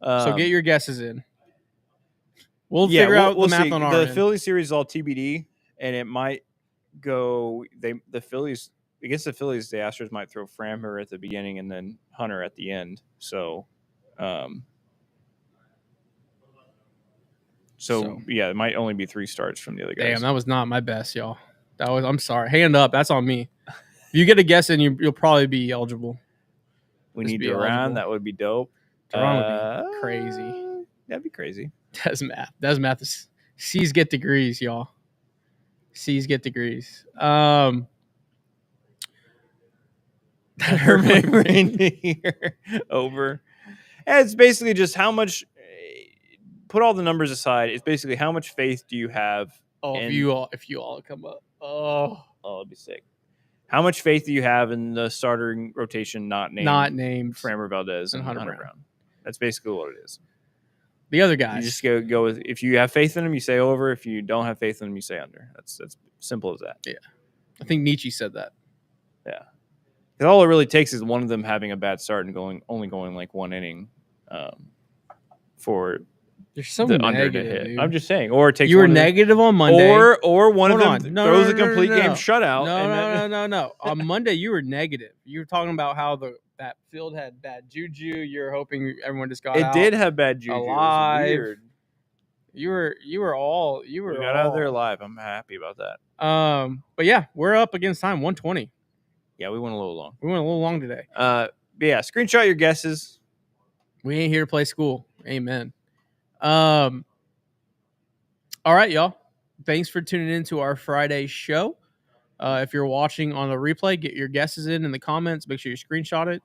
So get your guesses in. We'll figure out the math on our end. The Phillies series is all TBD, and it might go. The Phillies against the Phillies, the Astros might throw Framber at the beginning and then Hunter at the end. So yeah, it might only be 3 starts from the other guys. Damn, that was not my best, y'all. I'm sorry. Hand up. That's on me. If you get a guess in, you'll probably be eligible. We need Duran. That would be dope. Duran would be crazy. That'd be crazy. Des math is C's get degrees, y'all. C's get degrees. Herman Reindeer over. And it's basically just how much. Put all the numbers aside. It's basically how much faith do you have? If you all come up. Oh, it'd be sick. How much faith do you have in the starting rotation not named Framber Valdez and Hunter Brown? That's basically what it is. The other guys. You just go with, if you have faith in them, you say over. If you don't have faith in them, you say under. That's simple as that. Yeah. I think Nietzsche said that. Yeah. Because all it really takes is one of them having a bad start and only going like 1 inning for You're so the negative, under to hit. dude. I'm just saying. Or it takes you were negative on Monday. Or one of them throws a complete game shutout. No. On Monday, you were negative. You were talking about how that field had bad juju. You're hoping everyone just got out. It did have bad juju. Alive. It was weird. You were We got out of there alive. I'm happy about that. But yeah, we're up against time, 120. Yeah, we went a little long. We went a little long today. But yeah, screenshot your guesses. We ain't here to play school. Amen. All right, y'all. Thanks for tuning in to our Friday show. If you're watching on the replay, get your guesses in the comments. Make sure you screenshot it.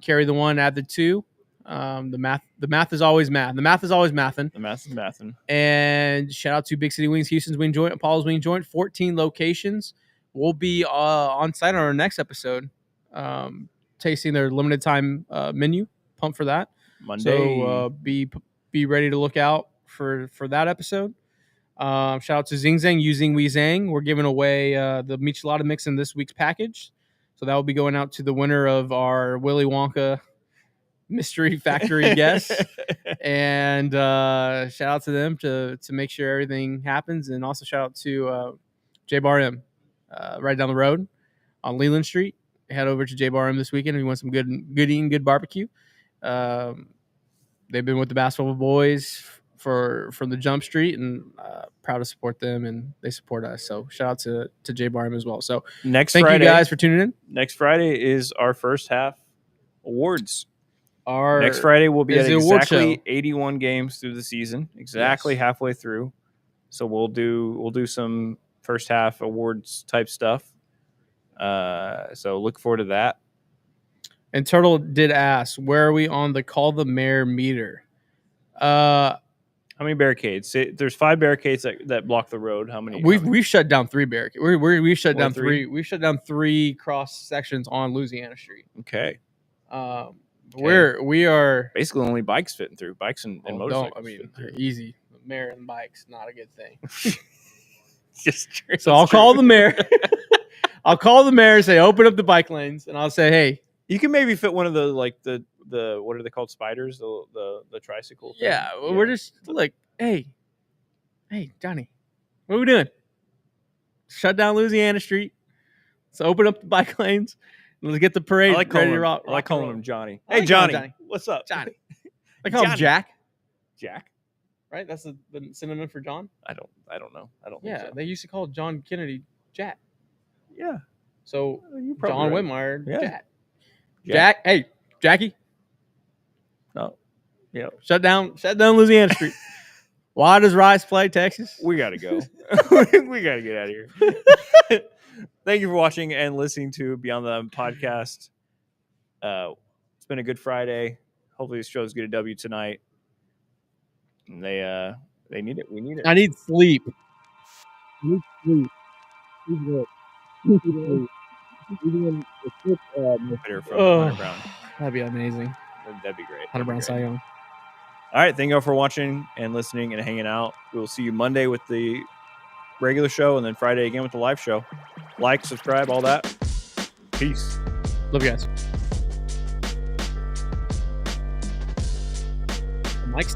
Carry the 1, add the 2. The math is always math. The math is always mathin'. The math is mathin'. And shout out to Big City Wings, Houston's Wing Joint, Apollo's Wing Joint, 14 locations. We'll be on site on our next episode, tasting their limited time menu. Pumped for that. Monday. So be ready to look out for that episode. Shout out to Zing Zang, using We Zang. We're giving away the Michelada mix in this week's package. So that will be going out to the winner of our Willy Wonka mystery factory guess. And shout out to them to make sure everything happens. And also shout out to J Bar M right down the road on Leland Street. Head over to J Bar M this weekend if you want some good eating, good barbecue. They've been with the basketball boys from the Jump Street, and proud to support them, and they support us. So shout out to Jay Barham as well. So thank you guys for tuning in. Next Friday is our first half awards. Next Friday we'll be at exactly 81 games through the season, exactly halfway through. So we'll do some first half awards type stuff. So look forward to that. And Turtle did ask, where are we on the Call the Mayor meter? How many barricades? There's 5 barricades that block the road. How many? We've shut down 3 barricades. We've shut down 3. We've shut down 3 cross sections on Louisiana Street. Okay. We are basically only bikes fitting through. Bikes and motorcycles. Easy. Mayor and bikes, not a good thing. So I'll call the mayor. I'll call the mayor and say, open up the bike lanes, and I'll say, hey. You can maybe fit one of the what are they called, spiders, the tricycle thing. Yeah, we're just like, hey Johnny, what are we doing? Shut down Louisiana Street. Let's open up the bike lanes. Let's get the parade ready to rock. I like calling him Johnny. Hey Johnny, what's up? Johnny. I call him Jack. Jack, right? That's the synonym for John. I don't know. I don't. Yeah, think so. They used to call John Kennedy Jack. Yeah. So John Whitmire, yeah. Jack. Hey, Jackie. No. Yep. Shut down Louisiana Street. Why does Rice play Texas? We got to go. We got to get out of here. Thank you for watching and listening to Beyond the Podcast. It's been a good Friday. Hopefully, the Astros get a W tonight. And they need it. We need it. I need sleep. Hitter from Hunter Brown. That'd be amazing. That'd be great. Hunter Brown Cy Young. All right. Thank you all for watching and listening and hanging out. We will see you Monday with the regular show and then Friday again with the live show. Like, subscribe, all that. Peace. Love you guys. Mike's